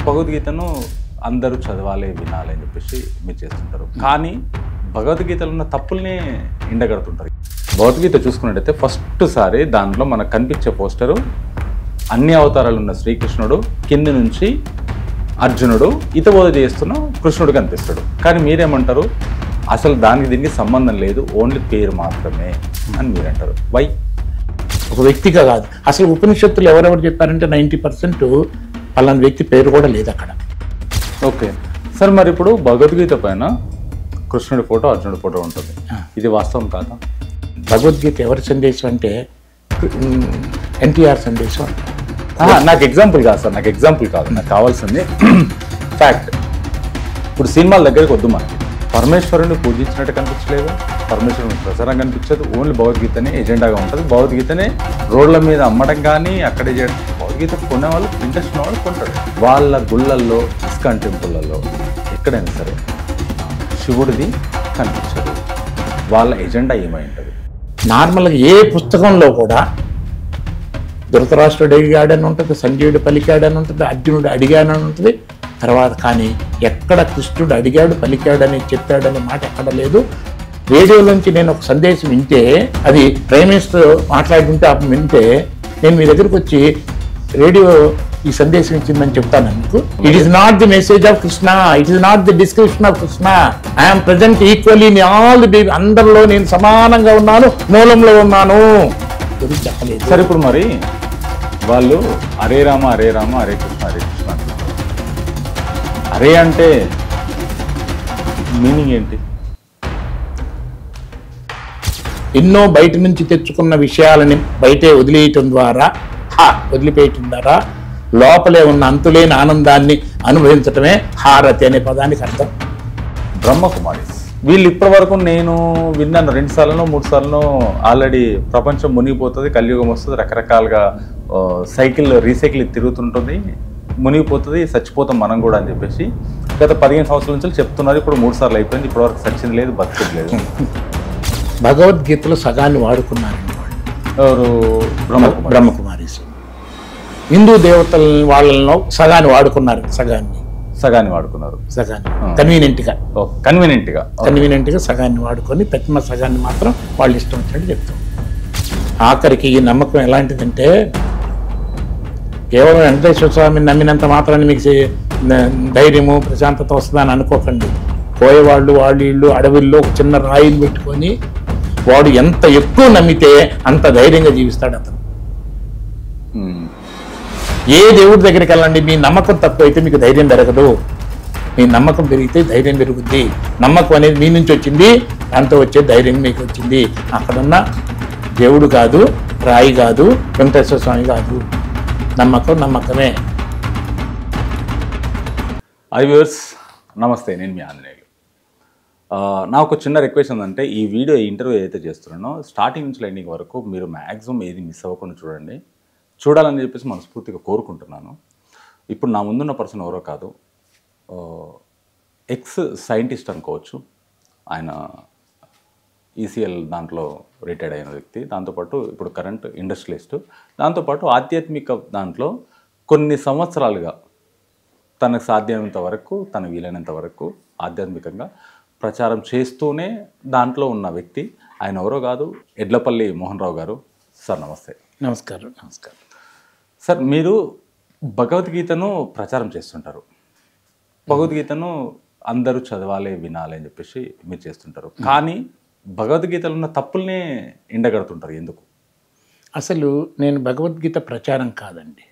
భగవద్గీతను అందరూ చదవాలి వినాలి అని చెప్పేసి మీరు చేస్తుంటారు. కానీ భగవద్గీతలో ఉన్న తప్పుల్ని ఎండగడుతుంటారు. భగవద్గీత చూసుకున్నట్టయితే ఫస్ట్ సారి దాంట్లో మనకు కనిపించే పోస్టరు అన్ని అవతారాలు ఉన్న శ్రీకృష్ణుడు కింది నుంచి అర్జునుడు హితబోధ చేస్తున్న కృష్ణుడు కనిపిస్తాడు. కానీ మీరేమంటారు, అసలు దానికి దీనికి సంబంధం లేదు, ఓన్లీ పేరు మాత్రమే అని మీరంటారు. వై? ఒక వ్యక్తిగా కాదు, అసలు ఉపనిషత్తులు ఎవరెవరు చెప్పారంటే 90% పలానా వ్యక్తి పేరు కూడా లేదు అక్కడ. ఓకే సార్, మరి ఇప్పుడు భగవద్గీత పైన కృష్ణుడి ఫోటో అర్జునుడి ఫోటో ఉంటుంది, ఇది వాస్తవం కాదా? భగవద్గీత ఎవరి సందేశం అంటే ఎన్టీఆర్ సందేశం. నాకు ఎగ్జాంపుల్ కాదు సార్, నాకు ఎగ్జాంపుల్ కాదు, నాకు కావాల్సింది ఫ్యాక్ట్. ఇప్పుడు సినిమాల దగ్గరికి వద్దు, మనకి పరమేశ్వరుని పూజించినట్టు కనిపించలేదు, పరమేశ్వరుని ప్రచారం కనిపించదు, ఓన్లీ భగవద్గీతనే ఎజెండాగా ఉంటుంది. భగవద్గీతనే రోడ్ల మీద అమ్మడం కానీ అక్కడే చేయడం. భగవద్గీత కొనే వాళ్ళు, ఇంట్రెస్ట్ ఉన్న వాళ్ళు కొంటారు. వాళ్ళ గుళ్ళల్లో, ఇస్కాన్ టెంపుల్లలో ఎక్కడైనా సరే శివుడిది కనిపించదు. వాళ్ళ ఎజెండా ఏమై ఉంటుంది? నార్మల్గా ఏ పుస్తకంలో కూడా ధృతరాష్ట్రుడు అడిగాడని ఉంటుంది, సంజయుడు పలికాడని ఉంటుంది, అర్జునుడు అడిగాడని ఉంటుంది. తర్వాత కానీ ఎక్కడ కృష్ణుడు అడిగాడు పలికాడని చెప్పాడనే మాట ఎక్కడ లేదు. రేడియోలోంచి నేను ఒక సందేశం వింటే, అది ప్రైమ్ మినిస్టర్ మాట్లాడుతుంటే అప్పుడు వింటే, నేను మీ దగ్గరకు వచ్చి రేడియో ఈ సందేశం ఇచ్చిందని చెప్తాను మీకు. It is not the message of Krishna, it is not the description of Krishna. I'm present equally in all the, అందరిలో నేను సమానంగా ఉన్నాను, మూలంలో ఉన్నాను గురించి చెప్పలేదు సార్. ఇప్పుడు మరి వాళ్ళు హరే రామ హరే రామ హరే కృష్ణ హరే కృష్ణ అంటున్నారు. హరే అంటే మీనింగ్ ఏంటి? ఎన్నో బయట నుంచి తెచ్చుకున్న విషయాలని బయటే వదిలేయటం ద్వారా, వదిలిపేయటం ద్వారా లోపలే ఉన్న అంతులేని ఆనందాన్ని అనుభవించటమే హారతి అనే పదానికి అర్థం. బ్రహ్మకుమారి వీళ్ళు ఇప్పటి వరకు నేను విన్నాను 2 సార్లు 3 సార్లు ఆల్రెడీ ప్రపంచం మునిగిపోతుంది, కలియుగం వస్తుంది, రకరకాలుగా సైకిల్ రీసైకిల్ తిరుగుతుంటుంది, మునిగిపోతుంది, చచ్చిపోతాం మనం కూడా అని చెప్పేసి గత 15 సంవత్సరాల నుంచి చెప్తున్నారు. ఇప్పుడు 3 సార్లు అయిపోయింది, ఇప్పటివరకు చచ్చింది లేదు, బతికేది లేదు. భగవద్గీతలో సగాన్ని వాడుకున్నారండి వాళ్ళు. ఎవరు? బ్రహ్మకుమారీస్. హిందూ దేవతల వాళ్ళలో సగాన్ని వాడుకున్నారు, సగాన్ని వాడుకున్నారు, కన్వీనియంట్గా సగాన్ని వాడుకొని ప్రతిమ సగాన్ని మాత్రం వాళ్ళు ఇష్టం వచ్చినట్టు చెప్తాం. ఆఖరికి ఈ నమ్మకం ఎలాంటిదంటే, కేవలం వెంకటేశ్వర స్వామిని నమ్మినంత మాత్రాన్ని మీకు ధైర్యము ప్రశాంతత వస్తుందని అనుకోకండి. పోయేవాళ్ళు వీళ్ళు అడవుల్లో చిన్న రాయిని పెట్టుకొని వాడు ఎంత ఎక్కువ నమ్మితే అంత ధైర్యంగా జీవిస్తాడు అతను. ఏ దేవుడి దగ్గరికి వెళ్ళండి, మీ నమ్మకం తక్కువ అయితే మీకు ధైర్యం పెరగదు, మీ నమ్మకం పెరిగితే ధైర్యం పెరుగుద్ది. నమ్మకం అనేది మీ నుంచి వచ్చింది, దాంతో వచ్చే ధైర్యం మీకు వచ్చింది. అక్కడున్న దేవుడు కాదు, రాయి కాదు, వెంకటేశ్వర స్వామి కాదు, నమ్మకమే. వ్యూవర్స్ నమస్తే, నేను మీ ఆంజనేయులు. నాకు చిన్న రిక్వెస్ట్ ఏంటంటే, ఈ వీడియో ఇంటర్వ్యూ ఏదైతే చేస్తున్నానో స్టార్టింగ్ నుంచి ఎండింగ్ వరకు మీరు మ్యాక్సిమం ఏది మిస్ అవ్వకుండా చూడండి. చూడాలని చెప్పేసి మనస్ఫూర్తిగా కోరుకుంటున్నాను. ఇప్పుడు నా ముందున్న పర్సన్ ఎవరో కాదు, ఎక్స్ సైంటిస్ట్ అనుకోవచ్చు. ఆయన ఈసీఎల్ దాంట్లో రిటైర్డ్ అయిన వ్యక్తి, దాంతోపాటు ఇప్పుడు కరెంట్ ఇండస్ట్రియలిస్ట్, దాంతోపాటు ఆధ్యాత్మిక దాంట్లో కొన్ని సంవత్సరాలుగా తనకు సాధ్యమైనంత వరకు, తన వీలైనంత వరకు ఆధ్యాత్మికంగా ప్రచారం చేస్తూనే దాంట్లో ఉన్న వ్యక్తి. ఆయన ఎవరో కాదు, ఎడ్లపల్లి మోహన్ రావు గారు. సార్ నమస్తే. నమస్కారం. సార్, మీరు భగవద్గీతను ప్రచారం చేస్తుంటారు, భగవద్గీతను అందరూ చదవాలి వినాలి అని చెప్పేసి మీరు చేస్తుంటారు. కానీ భగవద్గీతలో ఉన్న తప్పుల్ని ఎండగడుతుంటారు, ఎందుకు? అసలు నేను భగవద్గీత ప్రచారం కాదండి.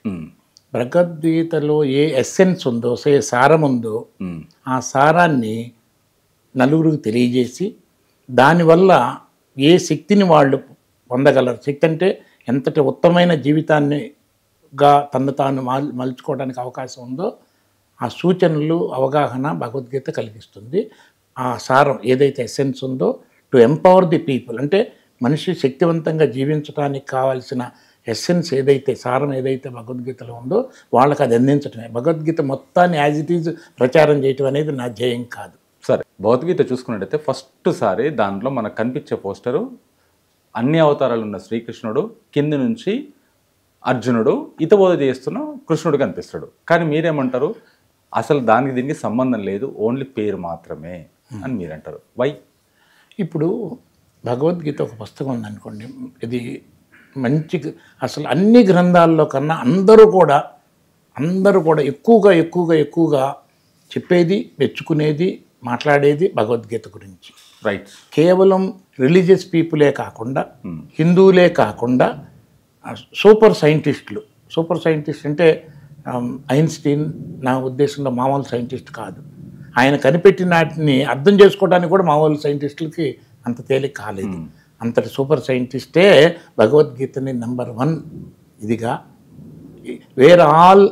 భగవద్గీతలో ఏ ఎస్సెన్స్ ఉందో, ఏ సారం ఉందో, ఆ సారాన్ని నలుగురికి తెలియజేసి దానివల్ల ఏ శక్తిని వాళ్ళు పొందగలరు. శక్తి అంటే ఎంతటి ఉత్తమమైన జీవితాన్నిగా తను తాను మలుచుకోవడానికి అవకాశం ఉందో ఆ సూచనలు, అవగాహన భగవద్గీత కలిగిస్తుంది. ఆ సారం ఏదైతే ఎసెన్స్ ఉందో, టు ఎంపవర్ ది పీపుల్, అంటే మనిషి శక్తివంతంగా జీవించడానికి కావాల్సిన ఎసెన్స్ ఏదైతే, సారం ఏదైతే భగవద్గీతలో ఉందో వాళ్ళకి అది అందించడమే. భగవద్గీత మొత్తాన్ని యాజ్ ఇట్ ఈజ్ ప్రచారం చేయటం అనేది నా ధ్యేయం కాదు. సరే, భగవద్గీత చూసుకున్నట్టయితే ఫస్ట్ సారి దాంట్లో మనకు కనిపించే పోస్టరు అన్ని అవతారాలు ఉన్న శ్రీకృష్ణుడు కింది నుంచి అర్జునుడు హితబోధ చేస్తున్న కృష్ణుడు కనిపిస్తాడు. కానీ మీరేమంటారు, అసలు దానికి దీనికి సంబంధం లేదు, ఓన్లీ పేరు మాత్రమే అని మీరు అంటారు. వై? ఇప్పుడు భగవద్గీత ఒక పుస్తకం ఉందనుకోండి, ఇది మంచి అసలు అన్ని గ్రంథాల్లో కన్నా అందరూ కూడా ఎక్కువగా చెప్పేది, మెచ్చుకునేది, మాట్లాడేది భగవద్గీత గురించి. రైట్. కేవలం రిలీజియస్ పీపులే కాకుండా, హిందువులే కాకుండా సూపర్ సైంటిస్ట్ అంటే ఐన్స్టీన్ నా ఉద్దేశంలో మామూలు సైంటిస్ట్ కాదు. ఆయన కనిపెట్టిన వాటిని అర్థం చేసుకోవడానికి కూడా మామూలు సైంటిస్టులకి అంత తేలిక కాలేదు. అంతటి సూపర్ సైంటిస్టే భగవద్గీతని నెంబర్ 1 ఇదిగా, where all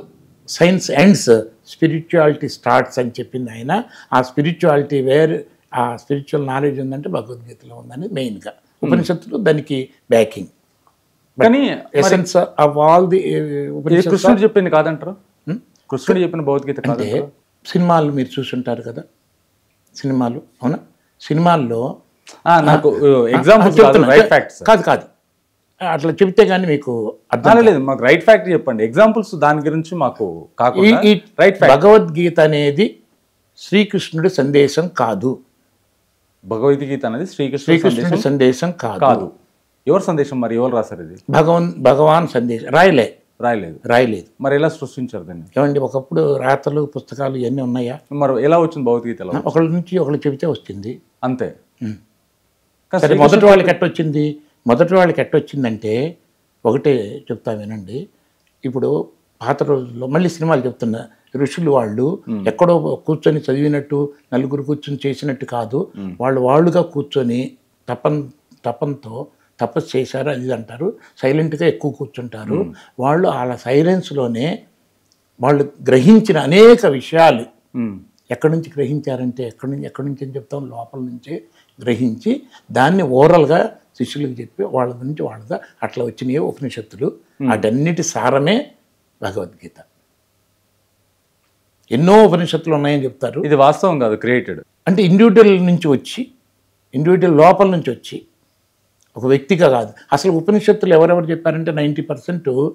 science ends spirituality starts అని చెప్పింది ఆయన. ఆ స్పిరిచువాలిటీ ఆ స్పిరిచువల్ నాలెడ్జ్ ఉందంటే భగవద్గీతలో ఉందని మెయిన్గా. ఉపనిషత్తులు దానికి బ్యాకింగ్. కానీ ఎసెన్స్ ఆఫ్ ఆల్ ది కృష్ణుడు చెప్పింది కాదంటారు? కృష్ణుడు చెప్పిన భగవద్గీత అంటే సినిమాలు మీరు చూసుంటారు కదా, సినిమాలు అవునా? సినిమాల్లో నాకు ఎగ్జాంపుల్ కాదు అట్లా చెప్తే కానీ మీకు అర్థం లేదు. మాకు రైట్ ఫ్యాక్ట్ చెప్పండి, ఎగ్జాంపుల్స్ దాని గురించి మాకు కాకుండా. Right fact. భగవద్గీత అనేది శ్రీకృష్ణుడి సందేశం కాదు. భగవద్గీత అనేది శ్రీకృష్ణుడి సందేశం కాదు. ఎవరి సందేశం? మరి ఎవరు రాశారు ఇది? భగవాన్ సందేశం. రాయలేదు. మరి ఎలా సృష్టించారు దాన్ని? ఏమండి, ఒకప్పుడు రాతలు పుస్తకాలు ఇవన్నీ ఉన్నాయా? మరి ఎలా వచ్చింది భగవద్గీతలో? ఒకళ్ళ నుంచి ఒకళ్ళు చెబితే వస్తుంది అంతే. సరే, మొదటి వాళ్ళకి ఎట్టొచ్చిందంటే ఒకటే చెప్తా వినండి. ఇప్పుడు పాత రోజుల్లో, మళ్ళీ సినిమాలు చెప్తున్నా, ఋషులు వాళ్ళు ఎక్కడో కూర్చొని చదివినట్టు, నలుగురు కూర్చొని చేసినట్టు కాదు. వాళ్ళుగా కూర్చొని తపంతో తపస్సు చేశారు అది అంటారు. సైలెంట్గా ఎక్కువ కూర్చుంటారు వాళ్ళు. అలా సైలెన్స్లోనే వాళ్ళు గ్రహించిన అనేక విషయాలు ఎక్కడి నుంచి గ్రహించారంటే, ఎక్కడి నుంచి అని చెప్తాం, లోపల నుంచే గ్రహించి దాన్ని ఓరల్గా శిష్యులకు చెప్పి వాళ్ళ నుంచి వాళ్ళగా అట్లా వచ్చినాయి ఉపనిషత్తులు. వాటన్నిటి సారమే భగవద్గీత. ఎన్నో ఉపనిషత్తులు ఉన్నాయని చెప్తారు. ఇది వాస్తవం కాదు, క్రియేటెడ్. అంటే ఇండివిజువల్ లోపల నుంచి వచ్చి, ఒక వ్యక్తిగా కాదు. అసలు ఉపనిషత్తులు ఎవరెవరు చెప్పారంటే 90%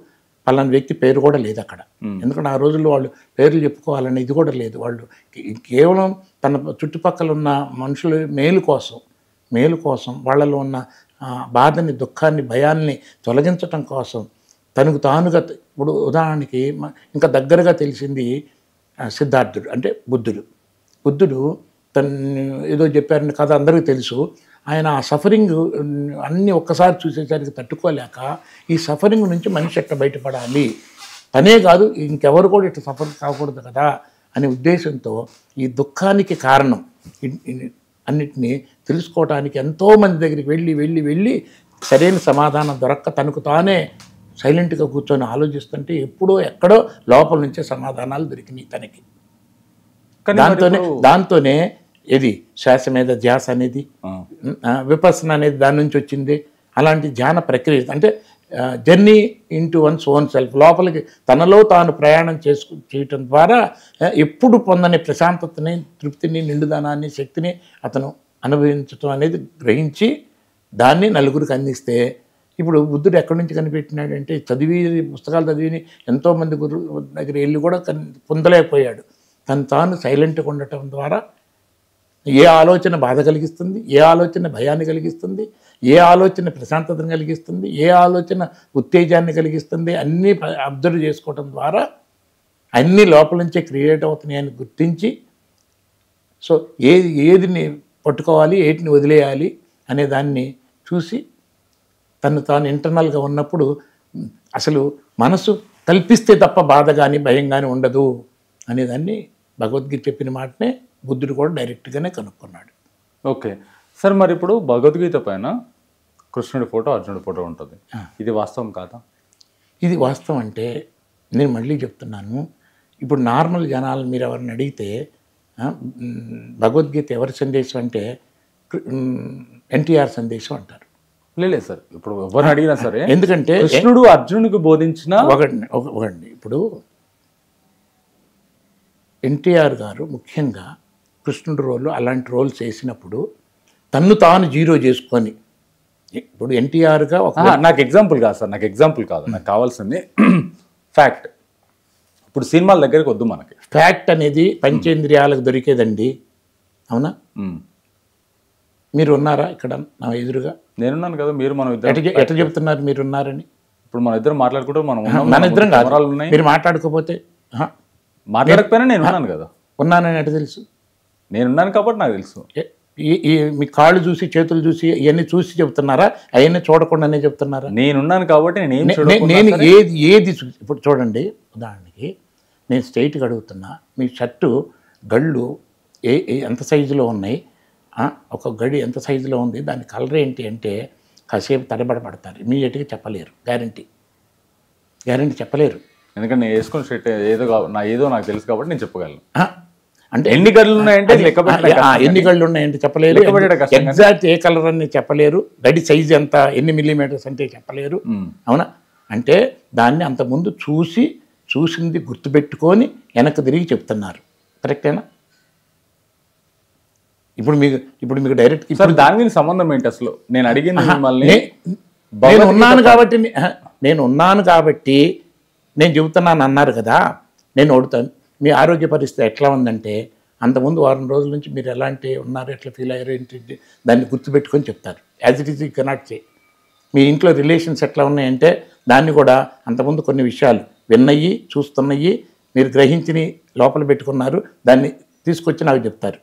పలానా వ్యక్తి పేరు కూడా లేదు అక్కడ. ఎందుకంటే ఆ రోజుల్లో వాళ్ళు పేర్లు చెప్పుకోవాలని ఇది కూడా లేదు. వాళ్ళు కేవలం తన చుట్టుపక్కల ఉన్న మనుషుల మేలు కోసం వాళ్ళలో ఉన్న బాధని, దుఃఖాన్ని, భయాల్ని తొలగించటం కోసం తనకు తానుగా. ఇప్పుడు ఉదాహరణకి ఇంకా దగ్గరగా తెలిసింది సిద్ధార్థుడు, అంటే బుద్ధుడు తను ఏదో చెప్పారని కథ అందరికీ తెలుసు. ఆయన ఆ సఫరింగ్ అన్నీ ఒక్కసారి చూసేసరికి తట్టుకోలేక, ఈ సఫరింగ్ నుంచి మనిషి ఎట్లా బయటపడాలి, తనే కాదు ఇంకెవరు కూడా ఇట్లా సఫర్ కాకూడదు కదా అనే ఉద్దేశంతో ఈ దుఃఖానికి కారణం అన్నిటినీ తెలుసుకోవటానికి ఎంతోమంది దగ్గరికి వెళ్ళి సరైన సమాధానం దొరక్క తనకు తానే సైలెంట్గా కూర్చొని ఆలోచిస్తుంటే ఎప్పుడో ఎక్కడో లోపల నుంచే సమాధానాలు దొరికినాయి తనకి. దాంతోనే ఇది శ్వాస మీద ధ్యాస అనేది, విపස්සన అనేది దాని నుంచి వచ్చింది. అలాంటి ధ్యాన ప్రక్రియ అంటే journey into once own self, లోపలికి తనలో తాను ప్రయాణం చేయటం ద్వారా ఎప్పుడు పొందని ప్రశాంతతని, తృప్తిని, నిండుదనాన్ని, శక్తిని అతను అనుభవించటం అనేది గ్రహించి దాన్ని నలుగురికి అందిస్తే. ఇప్పుడు బుద్ధుడు ఎక్కడి నుంచి కనిపెట్టినాడంటే పుస్తకాలు చదివి ఎంతోమంది గురువు దగ్గర వెళ్ళి కూడా పొందలేకపోయాడు. తాను సైలెంట్గా ఉండటం ద్వారా ఏ ఆలోచన బాధ కలిగిస్తుంది, ఏ ఆలోచన భయాన్ని కలిగిస్తుంది, ఏ ఆలోచన ప్రశాంతతను కలిగిస్తుంది, ఏ ఆలోచన ఉత్తేజాన్ని కలిగిస్తుంది, అన్నీ అబ్జర్వ్ చేసుకోవటం ద్వారా అన్నీ లోపల నుంచే క్రియేట్ అవుతున్నాయని గుర్తించి, సో ఏదిని పట్టుకోవాలి, ఏటిని వదిలేయాలి అనే దాన్ని చూసి తాను ఇంటర్నల్గా ఉన్నప్పుడు అసలు మనసు కల్పిస్తే తప్ప బాధ కానీ భయం కానీ ఉండదు అనేదాన్ని భగవద్గీత చెప్పిన మాటనే బుద్ధుడు కూడా డైరెక్ట్గానే కనుక్కున్నాడు. ఓకే సార్, మరి ఇప్పుడు భగవద్గీత పైన కృష్ణుడి ఫోటో, అర్జునుడి ఫోటో ఉంటుంది. ఇది వాస్తవం కాదా? ఇది వాస్తవం అంటే నేను మళ్ళీ చెప్తున్నాను, ఇప్పుడు నార్మల్ జనాలు మీరు ఎవరిని అడిగితే భగవద్గీత ఎవరి సందేశం అంటే ఎన్టీఆర్ సందేశం అంటారు. లేదు సార్, ఇప్పుడు ఎవరిని అడిగినా సరే, ఎందుకంటే కృష్ణుడు అర్జునుడికి బోధించిన ఒకటి ఇప్పుడు ఎన్టీఆర్ గారు ముఖ్యంగా కృష్ణుడి రోల్, అలాంటి రోల్స్ వేసినప్పుడు తన్ను తాను జీరో చేసుకొని, ఇప్పుడు ఎన్టీఆర్గా నాకు ఎగ్జాంపుల్ కాదు సార్, నాకు కావాల్సింది ఫ్యాక్ట్. ఇప్పుడు సినిమాల దగ్గరికి వద్దు మనకి. ఫ్యాక్ట్ అనేది పంచేంద్రియాలకు దొరికేదండి, అవునా? మీరు ఉన్నారా ఇక్కడ నా ఎదురుగా? నేనున్నాను కదా, మీరు మనం ఇద్దరు ఎట్లా చెప్తున్నారు మీరు ఉన్నారని? ఇప్పుడు మన ఇద్దరు మాట్లాడుకుంటూ మనం మన ఇద్దరం కాదు, మీరు మాట్లాడుకోపోతే. మాట్లాడకపోయినా నేను ఉన్నాను కదా. ఉన్నానని ఎట్లా తెలుసు? నేనున్నాను కాబట్టి నాకు తెలుసు. మీ కాళ్ళు చూసి చేతులు చూసి ఇవన్నీ చూసి చెప్తున్నారా, అవన్నీ చూడకుండానే చెప్తున్నారా? నేనున్నాను కాబట్టి నేను ఏది ఇప్పుడు చూడండి, ఉదాహరణకి నేను స్ట్రైట్గా అడుగుతున్నా, మీ షర్టు గళ్ళు ఎంత సైజులో ఉన్నాయి, ఒక గడి ఎంత సైజులో ఉంది, దాని కలర్ ఏంటి అంటే కాసేపు తడబడపడతారు, ఇమీడియట్గా చెప్పలేరు. గ్యారంటీ చెప్పలేరు. ఎందుకంటే నేను వేసుకున్న షర్ట్ ఏదో నాకు తెలుసు కాబట్టి నేను చెప్పగలను. అంటే ఎన్ని గళ్ళు ఉన్నాయంటే ఎన్ని గళ్ళు ఉన్నాయంటే చెప్పలేరు, ఎగ్జాక్ట్ ఏ కలర్ అని చెప్పలేరు, గడి సైజ్ ఎంత, ఎన్ని మిల్లీమీటర్స్ అంటే చెప్పలేరు, అవునా? అంటే దాన్ని అంతకుముందు చూసింది గుర్తుపెట్టుకొని వెనక్కి తిరిగి చెప్తున్నారు. కరెక్టేనా? ఇప్పుడు మీకు డైరెక్ట్ ఇప్పుడు దానికి సంబంధం ఏంటి అసలు? నేను అడిగింది మిమ్మల్ని. నేను ఉన్నాను కాబట్టి నేను చెబుతున్నాను అన్నారు కదా. నేను అడుగుతాను, మీ ఆరోగ్య పరిస్థితి ఎట్లా ఉందంటే, అంతకుముందు వారం రోజుల నుంచి మీరు ఎలాంటి ఉన్నారు, ఎట్లా ఫీల్ అయ్యారు ఏంటి, దాన్ని గుర్తుపెట్టుకొని చెప్తారు. As it is you cannot say. మీ ఇంట్లో రిలేషన్స్ ఎట్లా ఉన్నాయంటే దాన్ని కూడా అంతకుముందు కొన్ని విషయాలు విన్నయ్యి చూస్తున్నవి మీరు గ్రహించి లోపల పెట్టుకున్నారు, దాన్ని తీసుకొచ్చి నాకు చెప్తారు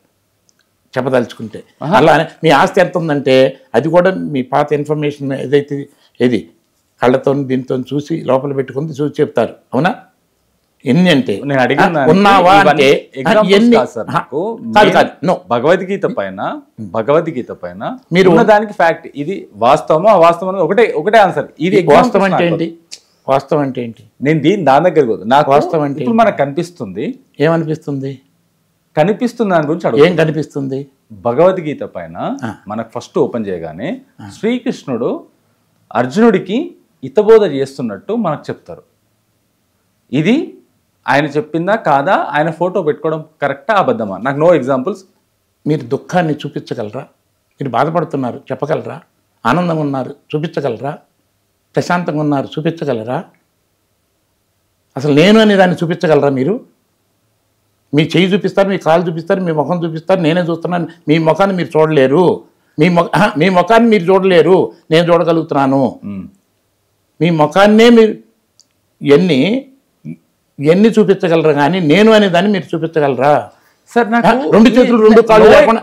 చెప్పదలుచుకుంటే. అలానే మీ ఆస్తి ఎంత ఉందంటే అది కూడా మీ పాత ఇన్ఫర్మేషన్ ఏదైతే ఏది కళ్ళతో దీంతో చూసి లోపల పెట్టుకుని చూసి చెప్తారు, అవునా? ఎన్ని అంటే ఉన్నావా అంటే భగవద్గీత పైన మీరు ఉన్నదానికి ఫ్యాక్ట్ ఇది వాస్తవమా అవాస్తవం ఒకటే ఆన్సర్. ఇది వాస్తవం అంటే ఏంటి? వాస్తవం అంటే ఏంటి? నేను దాని దగ్గర నాకు వాస్తవం అంటే ఇప్పుడు మనకు కనిపిస్తుంది. ఏమనిపిస్తుంది? కనిపిస్తుంది దాని గురించి ఏం కనిపిస్తుంది? భగవద్గీత పైన మనకు ఫస్ట్ ఓపెన్ చేయగానే శ్రీకృష్ణుడు అర్జునుడికి హితబోధ చేస్తున్నట్టు మనకు చెప్తారు. ఇది ఆయన చెప్పిందా కాదా, ఆయన ఫోటో పెట్టుకోవడం కరెక్టా అబద్ధమా? నాకు నో ఎగ్జాంపుల్స్. మీరు దుఃఖాన్ని చూపించగలరా? మీరు బాధపడుతున్నారు చెప్పగలరా? ఆనందంగా ఉన్నారు చూపించగలరా? ప్రశాంతంగా ఉన్నారు చూపించగలరా? అసలు నేను అనే దాన్ని చూపించగలరా? మీరు మీ చెయ్యి చూపిస్తారు, మీ కాలు చూపిస్తారు, మీ ముఖం చూపిస్తారు, నేనే చూస్తున్నాను. మీ ముఖాన్ని మీరు చూడలేరు, మీ ముఖాన్ని మీరు చూడలేరు, నేను చూడగలుగుతున్నాను. మీ ముఖాన్నే మీరు ఎన్ని చూపించగలరా, కానీ నేను అనే దాన్ని మీరు చూపించగలరా? సార్ నాకు రెండు చేతులు రెండు కాళ్ళు లేకుండా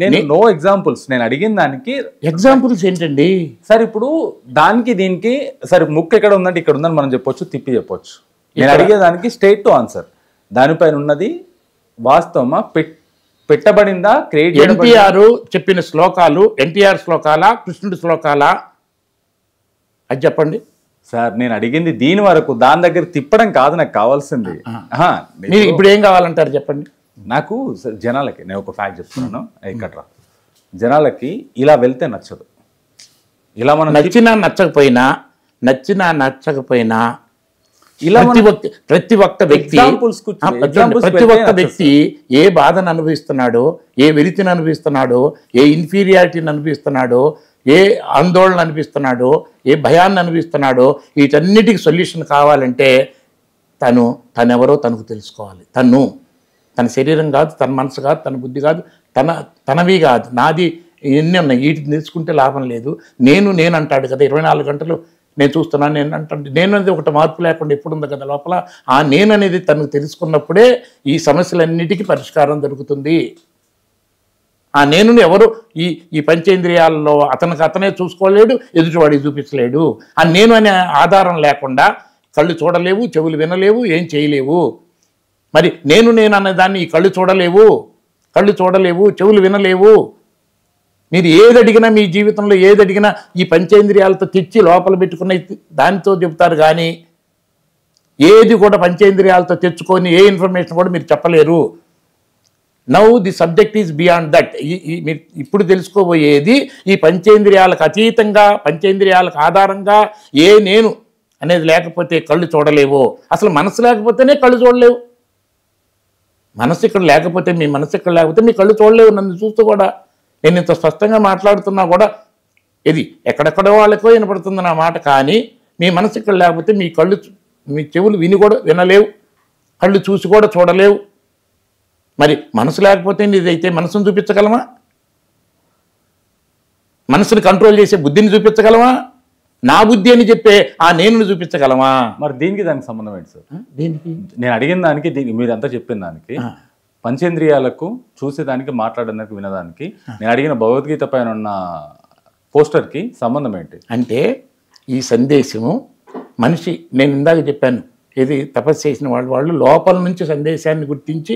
నేను నో ఎగ్జాంపుల్స్. నేను అడిగిన దానికి ఎగ్జాంపుల్స్ ఏంటండి సార్? ఇప్పుడు దానికి దీనికి సరే ముక్కు ఎక్కడ ఉందంటే ఇక్కడ ఉందని మనం చెప్పొచ్చు, తిప్పి చెప్పొచ్చు. నేను అడిగేదానికి స్ట్రైట్ టు ఆన్సర్. దానిపైన ఉన్నది వాస్తవమా, పెట్టబడిందా, క్రియేట్ ఎన్టీఆర్ చెప్పిన శ్లోకాలు ఎన్టీఆర్ శ్లోకాలా కృష్ణుడి శ్లోకాలా అది చెప్పండి సార్. నేను అడిగింది దీని వరకు, దాని దగ్గర తిప్పడం కాదు నాకు కావాల్సింది. మీరు ఇప్పుడు ఏం కావాలంటారు చెప్పండి నాకు. జనాలకి నేను ఒక ఫ్యాక్ట్ చెప్తున్నాను, ఇక్కడ జనాలకి ఇలా వెళ్తే నచ్చదు. ఇలా మనం నచ్చినా నచ్చకపోయినా ఇలా ప్రతి ఒక్క వ్యక్తి ఏ బాధను అనుభవిస్తున్నాడో, ఏ వెలితిని అనుభవిస్తున్నాడో, ఏ ఇన్ఫీరియారిటీని అనుభవిస్తున్నాడో, ఏ ఆందోళన అనిపిస్తున్నాడో, ఏ భయాన్ని అనిపిస్తున్నాడో, వీటన్నిటికీ సొల్యూషన్ కావాలంటే తనెవరో తనకు తెలుసుకోవాలి. తన శరీరం కాదు, తన మనసు కాదు, తన బుద్ధి కాదు, తనవి కాదు, నాది ఎన్ని ఉన్నాయి, వీటిని తెలుసుకుంటే లాభం లేదు. నేను అంటాడు కదా 24 గంటలు నేను చూస్తున్నాను, నేను అంటాడు. నేను అనేది ఒకటి మార్పు లేకుండా ఎప్పుడు ఉంది కదా లోపల. ఆ నేను అనేది తనకు తెలుసుకున్నప్పుడే ఈ సమస్యలన్నిటికీ పరిష్కారం దొరుకుతుంది. ఆ నేనుని ఎవరు ఈ పంచేంద్రియాలలో అతనే చూసుకోలేడు, ఎదుటివాడికి చూపించలేడు. ఆ నేను అనే ఆధారం లేకుండా కళ్ళు చూడలేవు, చెవులు వినలేవు, ఏం చేయలేవు. మరి నేను అనే దాన్ని ఈ కళ్ళు చూడలేవు, చెవులు వినలేవు. మీరు ఏది అడిగినా, మీ జీవితంలో ఏది అడిగినా ఈ పంచేంద్రియాలతో తెచ్చి లోపల పెట్టుకున్న దానితో చెబుతారు. కానీ ఏది కూడా పంచేంద్రియాలతో తెచ్చుకొని ఏ ఇన్ఫర్మేషన్ కూడా మీరు చెప్పలేరు. Now the subject is beyond that. మీరు ఇప్పుడు తెలుసుకోబోయేది ఈ పంచేంద్రియాలకు అతీతంగా, పంచేంద్రియాలకు ఆధారంగా ఏ నేను అనేది లేకపోతే కళ్ళు చూడలేవు. అసలు మనసు లేకపోతేనే కళ్ళు చూడలేవు. మనసు ఇక్కడ లేకపోతే, మీ మనసు ఇక్కడ లేకపోతే మీ కళ్ళు చూడలేవు. నన్ను చూస్తూ కూడా నేను ఇంత స్పష్టంగా మాట్లాడుతున్నా కూడా ఇది ఎక్కడెక్కడో వాళ్ళకో వినపడుతుంది నా మాట. కానీ మీ మనసు ఇక్కడ లేకపోతే మీ కళ్ళు మీ చెవులు విని కూడా వినలేవు, కళ్ళు చూసి కూడా చూడలేవు. మరి మనసు లేకపోతే ఇదైతే మనసును చూపించగలమా? మనసుని కంట్రోల్ చేసే బుద్ధిని చూపించగలమా? నా బుద్ధి అని చెప్పే ఆ నేను చూపించగలమా? మరి దీనికి దానికి సంబంధం ఏంటి సార్? దీనికి నేను అడిగిన దానికి మీరంతా చెప్పిన దానికి, పంచేంద్రియాలకు చూసేదానికి, మాట్లాడడానికి, వినడానికి, నేను అడిగిన భగవద్గీత పైన ఉన్న పోస్టర్కి సంబంధం ఏంటి? అంటే ఈ సందేశము మనిషి, నేను ఇందాక చెప్పాను, ఇది తపస్సు చేసిన వాళ్ళు లోపల నుంచి సందేశాన్ని గుర్తించి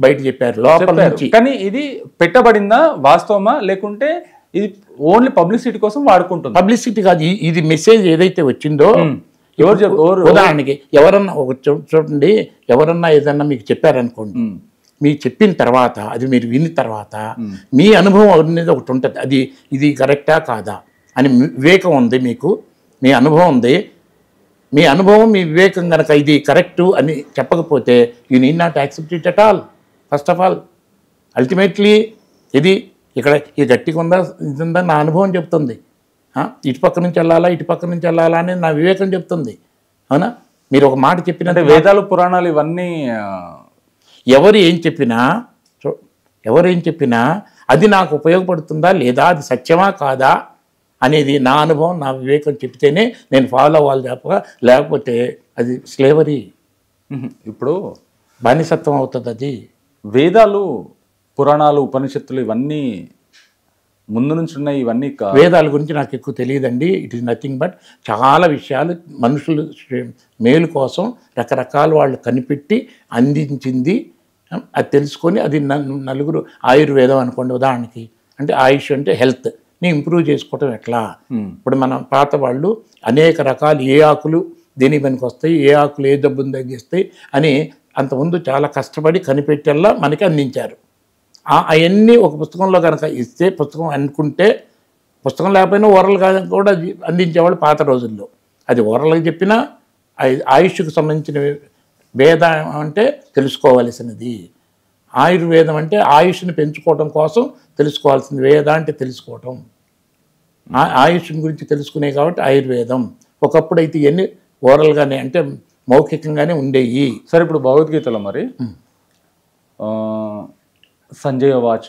బయట చెప్పారు, లోపల నుంచి. కానీ ఇది పెట్టబడిందా వాస్తవమా, లేకుంటే ఇది ఓన్లీ పబ్లిసిటీ కోసం వాడుకుంటుంది? పబ్లిసిటీ కాదు, ఇది మెసేజ్ ఏదైతే వచ్చిందో. ఎవరు ఉదాహరణకి ఎవరన్నా ఒక చూడండి, ఎవరన్నా ఏదన్నా మీకు చెప్పారనుకోండి, మీకు చెప్పిన తర్వాత అది మీరు విన్న తర్వాత మీ అనుభవం అనేది ఒకటి ఉంటుంది, ఇది కరెక్టా కాదా అని వివేకం ఉంది మీకు, మీ అనుభవం ఉంది. మీ అనుభవం, మీ వివేకం కనుక ఇది కరెక్టు అని చెప్పకపోతే you need not accept it at all. First of all ultimately ఇది ఇక్కడ ఇది గట్టిగా ఉందా, ఇది ఉందా నా అనుభవం చెప్తుంది. ఇటుపక్క నుంచి వెళ్ళాలా, ఇటుపక్క నుంచి వెళ్ళాలా అని నా వివేకం చెప్తుంది. అవునా? మీరు ఒక మాట చెప్పినంటే వేదాలు, పురాణాలు ఇవన్నీ ఎవరు ఏం చెప్పినా అది నాకు ఉపయోగపడుతుందా లేదా, అది సత్యమా కాదా అనేది నా అనుభవం, నా వివేకం చెప్తేనే నేను ఫాలో అవ్వాలి తప్ప, లేకపోతే అది స్లేవరీ, ఇప్పుడు బానిసత్వం అవుతుంది. అది వేదాలు, పురాణాలు, ఉపనిషత్తులు ఇవన్నీ ముందు నుంచి ఉన్నాయి. ఇవన్నీ వేదాల గురించి నాకు ఎక్కువ తెలియదండి. ఇట్ ఈస్ నథింగ్ బట్ చాలా విషయాలు మనుషులు మేలు కోసం రకరకాల వాళ్ళు కనిపెట్టి అందించింది. అది తెలుసుకొని అది నలుగురు, ఆయుర్వేదం అనుకోండి ఉదాహరణకి, అంటే ఆయుష్ అంటే హెల్త్ని ఇంప్రూవ్ చేసుకోవటం ఎట్లా. ఇప్పుడు మన పాత వాళ్ళు అనేక రకాలు, ఏ ఆకులు దేని పనికి వస్తాయి, ఏ ఆకులు ఏ జబ్బును తగ్గిస్తాయి అని అంతకుముందు చాలా కష్టపడి కనిపెట్టేలా మనకి అందించారు. అవన్నీ ఒక పుస్తకంలో కనుక ఇస్తే, పుస్తకం అనుకుంటే, పుస్తకం లేకపోయినా ఓరల్గా కూడా అందించేవాళ్ళు పాత రోజుల్లో. అది ఓరల్గా చెప్పినా ఆయుష్కు సంబంధించిన వేదం అంటే తెలుసుకోవాల్సినది, ఆయుర్వేదం అంటే ఆయుష్ని పెంచుకోవడం కోసం తెలుసుకోవాల్సింది, వేద అంటే తెలుసుకోవటం, ఆయుష్ గురించి తెలుసుకునే కాబట్టి ఆయుర్వేదం. ఒకప్పుడు అయితే ఇవన్నీ ఓరల్గానే అంటే మౌఖికంగానే ఉండేవి. సరే, ఇప్పుడు భగవద్గీతలో మరి సంజయ వాచ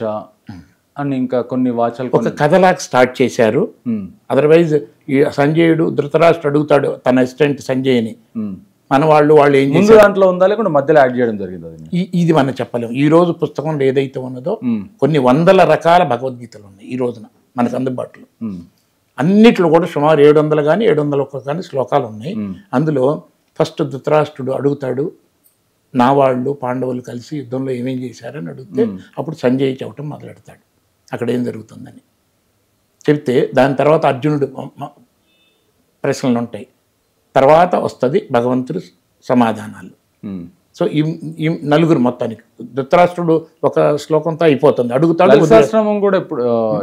అని ఇంకా కొన్ని వాచలు ఒక కథలాగా స్టార్ట్ చేశారు. అదర్వైజ్ ఈ సంజయుడు ధృతరాష్ట్రుడు అడుగుతాడు తన అసిస్టెంట్ సంజయ్ని, మన వాళ్ళు ఏం ముందు దాంట్లో ఉందా లేకుండా మధ్యలో యాడ్ చేయడం జరిగింది, ఇది మనం చెప్పలేము. ఈ రోజు పుస్తకంలో ఏదైతే ఉన్నదో కొన్ని వందల రకాల భగవద్గీతలు ఉన్నాయి ఈ రోజున మనకు అందుబాటులో. అన్నిట్లో కూడా సుమారు 700 కానీ 701 కానీ శ్లోకాలు ఉన్నాయి. అందులో ఫస్ట్ ధృతరాష్ట్రుడు అడుగుతాడు, నా వాళ్ళు పాండవులు కలిసి యుద్ధంలో ఏమేం చేశారని అడిగితే అప్పుడు సంజయ్ చెప్పటం మొదలెడతాడు అక్కడ ఏం జరుగుతుందని చెప్తే, దాని తర్వాత అర్జునుడు ప్రశ్నలు ఉంటాయి, తర్వాత వస్తుంది భగవంతుడు సమాధానాలు. సో ఈ నలుగురు మొత్తానికి ధృతరాష్ట్రుడు ఒక శ్లోకంతో అయిపోతుంది, అడుగుతాడు. లలితాశ్రమం కూడా ఇప్పుడు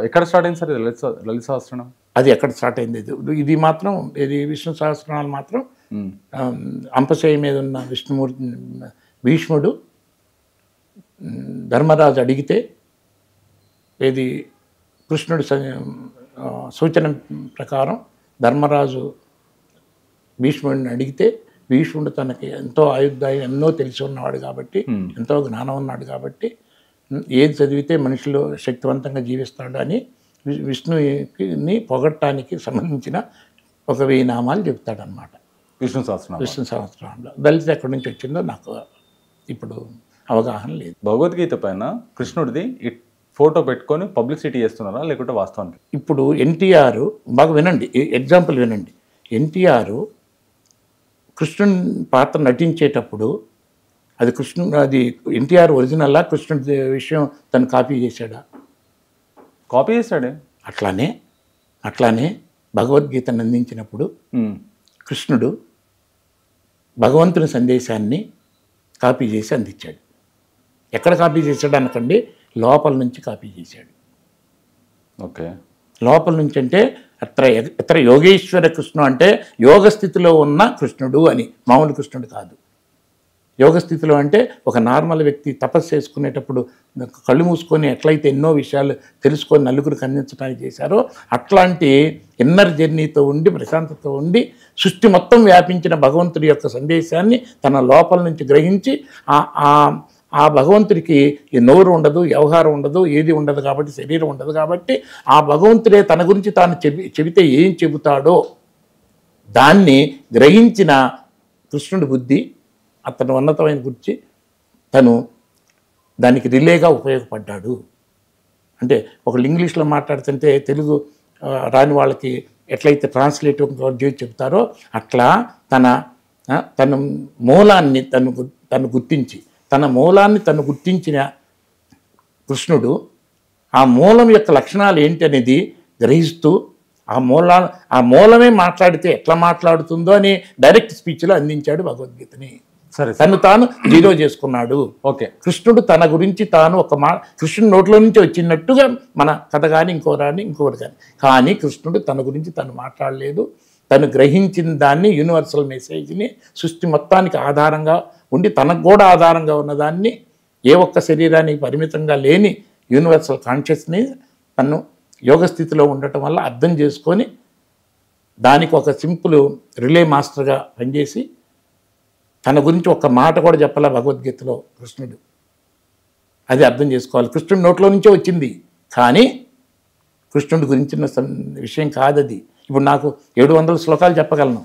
ఎక్కడ స్టార్ట్ అయింది సార్? లలిత సహస్రనామం అది ఎక్కడ స్టార్ట్ అయింది? ఇది మాత్రం ఇది విష్ణు సహస్రనామాలు మాత్రం అంపశయ మీద ఉన్న విష్ణుమూర్తి భీష్ముడు ధర్మరాజు అడిగితే, ఇది కృష్ణుడు సూచన ప్రకారం ధర్మరాజు భీష్ముడిని అడిగితే, భీష్ముడు తనకి ఎంతో ఆయుర్దాయం ఎన్నో తెలిసి ఉన్నవాడు కాబట్టి, ఎంతో జ్ఞానం ఉన్నాడు కాబట్టి, ఏది చదివితే మనుషులు శక్తివంతంగా జీవిస్తాడు అని విష్ణుని పొగట్టడానికి సంబంధించిన 1000 నామాలు చెప్తాడనమాట విష్ణు సహస్రనామంలో. దళిత ఎక్కడి నుంచి వచ్చిందో నాకు ఇప్పుడు అవగాహన లేదు. భగవద్గీత పైన కృష్ణుడిది ఫోటో పెట్టుకొని పబ్లిసిటీ చేస్తున్నారా లేకుంటే వాస్తవానికి? ఇప్పుడు ఎన్టీఆర్ బాగా వినండి, ఎగ్జాంపుల్ వినండి. ఎన్టీఆర్ కృష్ణుని పాత్ర నటించేటప్పుడు అది ఎన్టీఆర్ ఒరిజినల్లా కృష్ణుడి విషయం తను కాపీ చేశాడా? కాపీ చేశాడే. అట్లానే భగవద్గీతను అందించినప్పుడు కృష్ణుడు భగవంతుని సందేశాన్ని కాపీ చేసి అందించాడు. ఎక్కడ కాపీ చేశాడు అనకండి, లోపల నుంచి కాపీ చేశాడు. ఓకే, లోపల నుంచి అంటే అత్ర యోగేశ్వర కృష్ణుడు అంటే యోగ స్థితిలో ఉన్న కృష్ణుడు అని, మామూలు కృష్ణుడు కాదు. యోగ స్థితిలో అంటే ఒక నార్మల్ వ్యక్తి తపస్సు చేసుకునేటప్పుడు కళ్ళు మూసుకొని ఎట్లయితే ఎన్నో విషయాలు తెలుసుకొని నలుగురికి అందించడానికి చేశారో అట్లాంటి ఇన్నర్ జర్నీతో ఉండి ప్రశాంతతో ఉండి సృష్టి మొత్తం వ్యాపించిన భగవంతుడి యొక్క సందేశాన్ని తన లోపల నుంచి గ్రహించి ఆ భగవంతుడికి ఈ నోరు ఉండదు, వ్యవహారం ఉండదు, ఏది ఉండదు కాబట్టి, శరీరం ఉండదు కాబట్టి ఆ భగవంతుడే తన గురించి తాను చెబితే ఏం చెబుతాడో దాన్ని గ్రహించిన కృష్ణుడి బుద్ధి అతను ఉన్నతమైన గురించి తను దానికి రిలేగా ఉపయోగపడ్డాడు. అంటే ఒకళ్ళు ఇంగ్లీష్లో మాట్లాడుతుంటే తెలుగు రాని వాళ్ళకి ఎట్లయితే ట్రాన్స్లేటివ్ చెప్తారో అట్లా తన మూలాన్ని తను గుర్తించి తన మూలాన్ని తను గుర్తించిన కృష్ణుడు ఆ మూలం యొక్క లక్షణాలు ఏంటి అనేది గ్రహిస్తూ ఆ మూలమే మాట్లాడితే ఎట్లా మాట్లాడుతుందో అని డైరెక్ట్ స్పీచ్లో అందించాడు భగవద్గీతని. సరే, తను తాను జీరో చేసుకున్నాడు. ఓకే, కృష్ణుడు తన గురించి తాను కృష్ణుడు నోట్లో నుంచి వచ్చినట్టుగా మన కథ కానీ ఇంకొకటి కానీ కృష్ణుడు తన గురించి తను మాట్లాడలేదు. తను గ్రహించిన దాన్ని యూనివర్సల్ మెసేజ్ని సృష్టి మొత్తానికి ఆధారంగా ఉండి తనకు కూడా ఆధారంగా ఉన్నదాన్ని ఏ ఒక్క శరీరానికి పరిమితంగా లేని యూనివర్సల్ కాన్షియస్ని తను యోగ స్థితిలో ఉండటం వల్ల అర్థం చేసుకొని దానికి ఒక సింపుల్ రిలే మాస్టర్గా పనిచేసి తన గురించి ఒక్క మాట కూడా చెప్పాల భగవద్గీతలో కృష్ణుడు. అది అర్థం చేసుకోవాలి. కృష్ణుడి నోట్లో నుంచే వచ్చింది కానీ కృష్ణుడి గురించిన విషయం కాదది. ఇప్పుడు నాకు 700 శ్లోకాలు చెప్పగలను,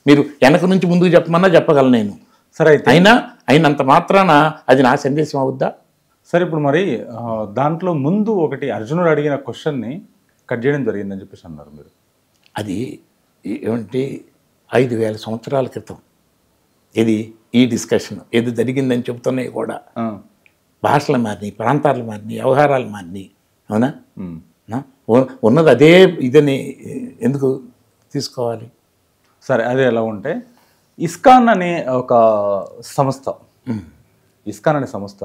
మీరు వెనక నుంచి ముందుకు చెప్పమన్నా చెప్పగలను నేను. సరే, అయినంత మాత్రాన అది నా సందేశం అవుద్దా? సరే, ఇప్పుడు మరి దాంట్లో ముందు ఒకటి అర్జునుడు అడిగిన క్వశ్చన్ని కట్ చేయడం జరిగిందని చెప్పేసి అన్నారు మీరు. అది ఏమంటే 5000 సంవత్సరాల క్రితం ఇది ఈ డిస్కషన్ ఏది జరిగిందని చెబుతున్నాయి కూడా. భాషలు మారినాయి, ప్రాంతాలు మారినాయి, వ్యవహారాలు మారినాయి. అవునా? ఉన్నది అదే ఇదని ఎందుకు తీసుకోవాలి? సరే, అదే ఎలా ఉంటే ఇస్కాన్ అనే ఒక సంస్థ, ఇస్కాన్ అనే సంస్థ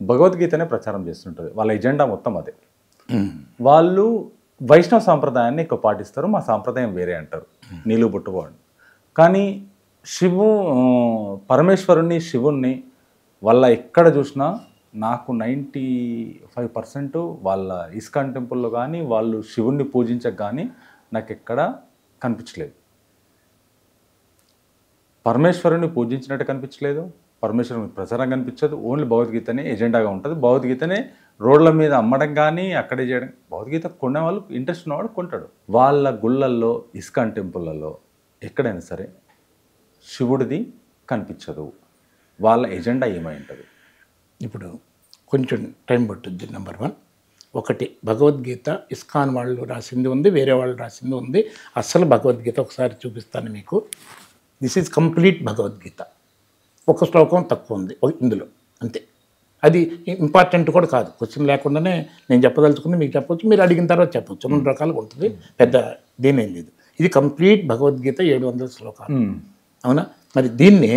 భగవద్గీతనే ప్రచారం చేస్తుంటుంది. వాళ్ళ ఎజెండా మొత్తం అదే. వాళ్ళు వైష్ణవ సాంప్రదాయాన్ని ఎక్కువ పాటిస్తారు, మా సాంప్రదాయం వేరే అంటారు, నీళ్ళు బుట్టుకోండి. కానీ పరమేశ్వరుణ్ణి శివుణ్ణి వాళ్ళ ఎక్కడ చూసినా నాకు 95% వాళ్ళ ఇస్కాన్ టెంపుల్లో కానీ వాళ్ళు శివుణ్ణి పూజించక కానీ నాకు ఎక్కడ కనిపించలేదు. పరమేశ్వరుని పూజించినట్టు కనిపించలేదు, పరమేశ్వరుని ప్రచారం కనిపించదు. ఓన్లీ భగవద్గీతనే ఎజెండాగా ఉంటుంది. భగవద్గీతనే రోడ్ల మీద అమ్మడం కానీ అక్కడే చేయడం. భగవద్గీత కొనే వాళ్ళు ఇంట్రెస్ట్ ఉన్నవాడు కొంటాడు. వాళ్ళ గుళ్ళల్లో ఇస్కాన్ టెంపుల్లలో ఎక్కడైనా సరే శివుడిది కనిపించదు. వాళ్ళ ఎజెండా ఏమై ఉంటుంది? ఇప్పుడు కొంచెం టైం పట్టుద్ది. నెంబర్ 1, ఒకటి భగవద్గీత ఇస్కాన్ వాళ్ళు రాసింది ఉంది, వేరే వాళ్ళు రాసింది ఉంది. అస్సలు భగవద్గీత ఒకసారి చూపిస్తాను మీకు. This is complete Bhagavad Gita. ఒక శ్లోకం తక్కువ ఉంది ఇందులో, అంతే. అది ఇంపార్టెంట్ కూడా కాదు. క్వశ్చన్ లేకుండానే నేను చెప్పదలుచుకుంది మీకు చెప్పొచ్చు, మీరు అడిగిన తర్వాత చెప్పొచ్చు. 2 రకాలుగా ఉంటుంది, పెద్ద దీనేం లేదు. ఇది కంప్లీట్ భగవద్గీత 700 శ్లోకాలు. అవునా? మరి దీన్ని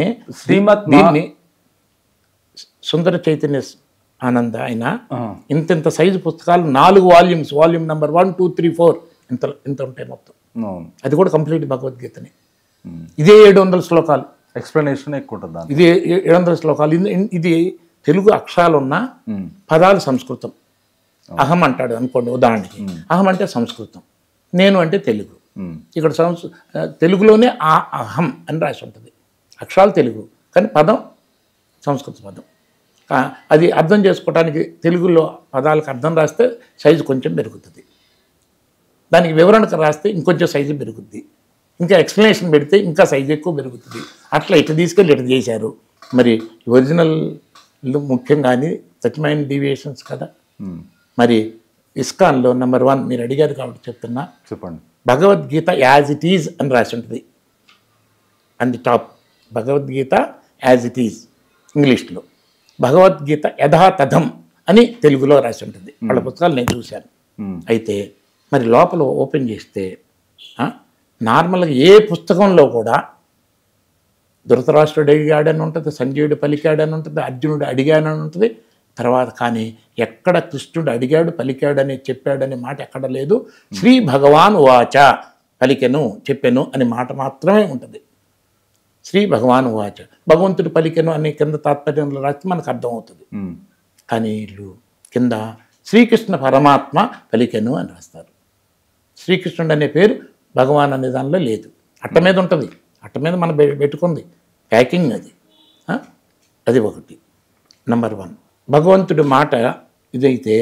సుందర చైతన్య ఆనంద ఆయన ఇంత సైజు పుస్తకాలు 4 వాల్యూమ్స్, వాల్యూమ్ నెంబర్ 1, 2, 3, 4 ఇంత ఉంటాయి మొత్తం. అది కూడా కంప్లీట్ భగవద్గీతని. ఇదే 700 శ్లోకాలు. ఎక్స్ప్లెనేషన్ ఎక్కువ ఉంటుంది. ఇది 700 శ్లోకాలు. ఇది తెలుగు అక్షరాలున్న పదాలు సంస్కృతం. అహం అంటాడు అనుకోండి ఉదాహరణకి. అహం అంటే సంస్కృతం, నేను అంటే తెలుగు. ఇక్కడ తెలుగులోనే ఆ అహం అని రాసి ఉంటుంది. అక్షరాలు తెలుగు కానీ పదం సంస్కృత పదం. అది అర్థం చేసుకోవడానికి తెలుగులో పదాలకు అర్థం రాస్తే సైజు కొంచెం పెరుగుతుంది, దానికి వివరణకు రాస్తే ఇంకొంచెం సైజు పెరుగుద్ది, ఇంకా ఎక్స్ప్లెనేషన్ పెడితే ఇంకా సైజు ఎక్కువ పెరుగుతుంది. అట్లా ఇట్లా తీసుకెళ్ళి ఇట్లా చేశారు. మరి ఒరిజినల్ ముఖ్యంగాని 39 డీవియేషన్స్ కదా. మరి ఇస్కాన్లో నెంబర్ 1 మీరు అడిగారు కాబట్టి చెప్తున్నా, చెప్పండి. భగవద్గీత యాజ్ ఇట్ ఈజ్ అని రాసి ఉంటుంది and top. Bhagavad Gita as it is ఇంగ్లీష్లో, భగవద్గీత యథాతథం అని తెలుగులో రాసి ఉంటుంది. వాళ్ళ పుస్తకాలు నేను చూశాను. అయితే మరి లోపల ఓపెన్ చేస్తే నార్మల్గా ఏ పుస్తకంలో కూడా ధృతరాష్ట్రుడు అడిగాడని ఉంటుంది, సంజయుడు పలికాడని ఉంటుంది, అర్జునుడు అడిగాడని ఉంటుంది. తర్వాత కానీ ఎక్కడ కృష్ణుడు అడిగాడు పలికాడని చెప్పాడనే మాట ఎక్కడ లేదు. శ్రీ భగవాన్ వాచ పలికెను చెప్పెను అనే మాట మాత్రమే ఉంటుంది. శ్రీ భగవాన్ వాచ, భగవంతుడు పలికెను అనే కింద తాత్పర్యంలో రాస్తే మనకు అర్థమవుతుంది. కానీ వీళ్ళు కింద శ్రీకృష్ణ పరమాత్మ పలికెను అని రాస్తారు. శ్రీకృష్ణుడు అనే పేరు భగవాన్ అనే దానిలో లేదు. అట్ట మీద ఉంటుంది, అట్ట మీద మనం పెట్టుకుంది ప్యాకింగ్ అది. అది ఒకటి. నెంబర్ 1 భగవంతుడి మాట ఇదైతే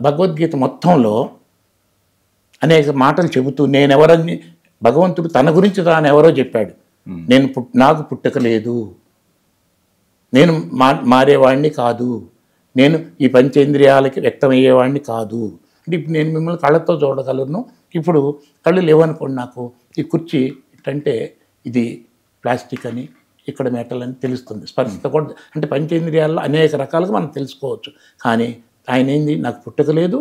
భగవద్గీత మొత్తంలో అనేక మాటలు చెబుతూ నేనెవరని భగవంతుడు తన గురించి తాను ఎవరో చెప్పాడు. నాకు పుట్టక లేదు, నేను మారేవాడిని కాదు, నేను ఈ పంచేంద్రియాలకి వ్యక్తమయ్యేవాడిని కాదు. అంటే ఇప్పుడు నేను మిమ్మల్ని కళ్ళతో చూడగలను, ఇప్పుడు కళ్ళు లేవనుకోండి, నాకు ఈ కుర్చీ అంటే ఇది ప్లాస్టిక్ అని ఇక్కడ మెటల్ అని తెలుస్తుంది, స్పర్శతో కూడా. అంటే పంచేంద్రియాల్లో అనేక రకాలుగా మనం తెలుసుకోవచ్చు. కానీ ఆయన ఏంది, నాకు పుట్టక లేదు,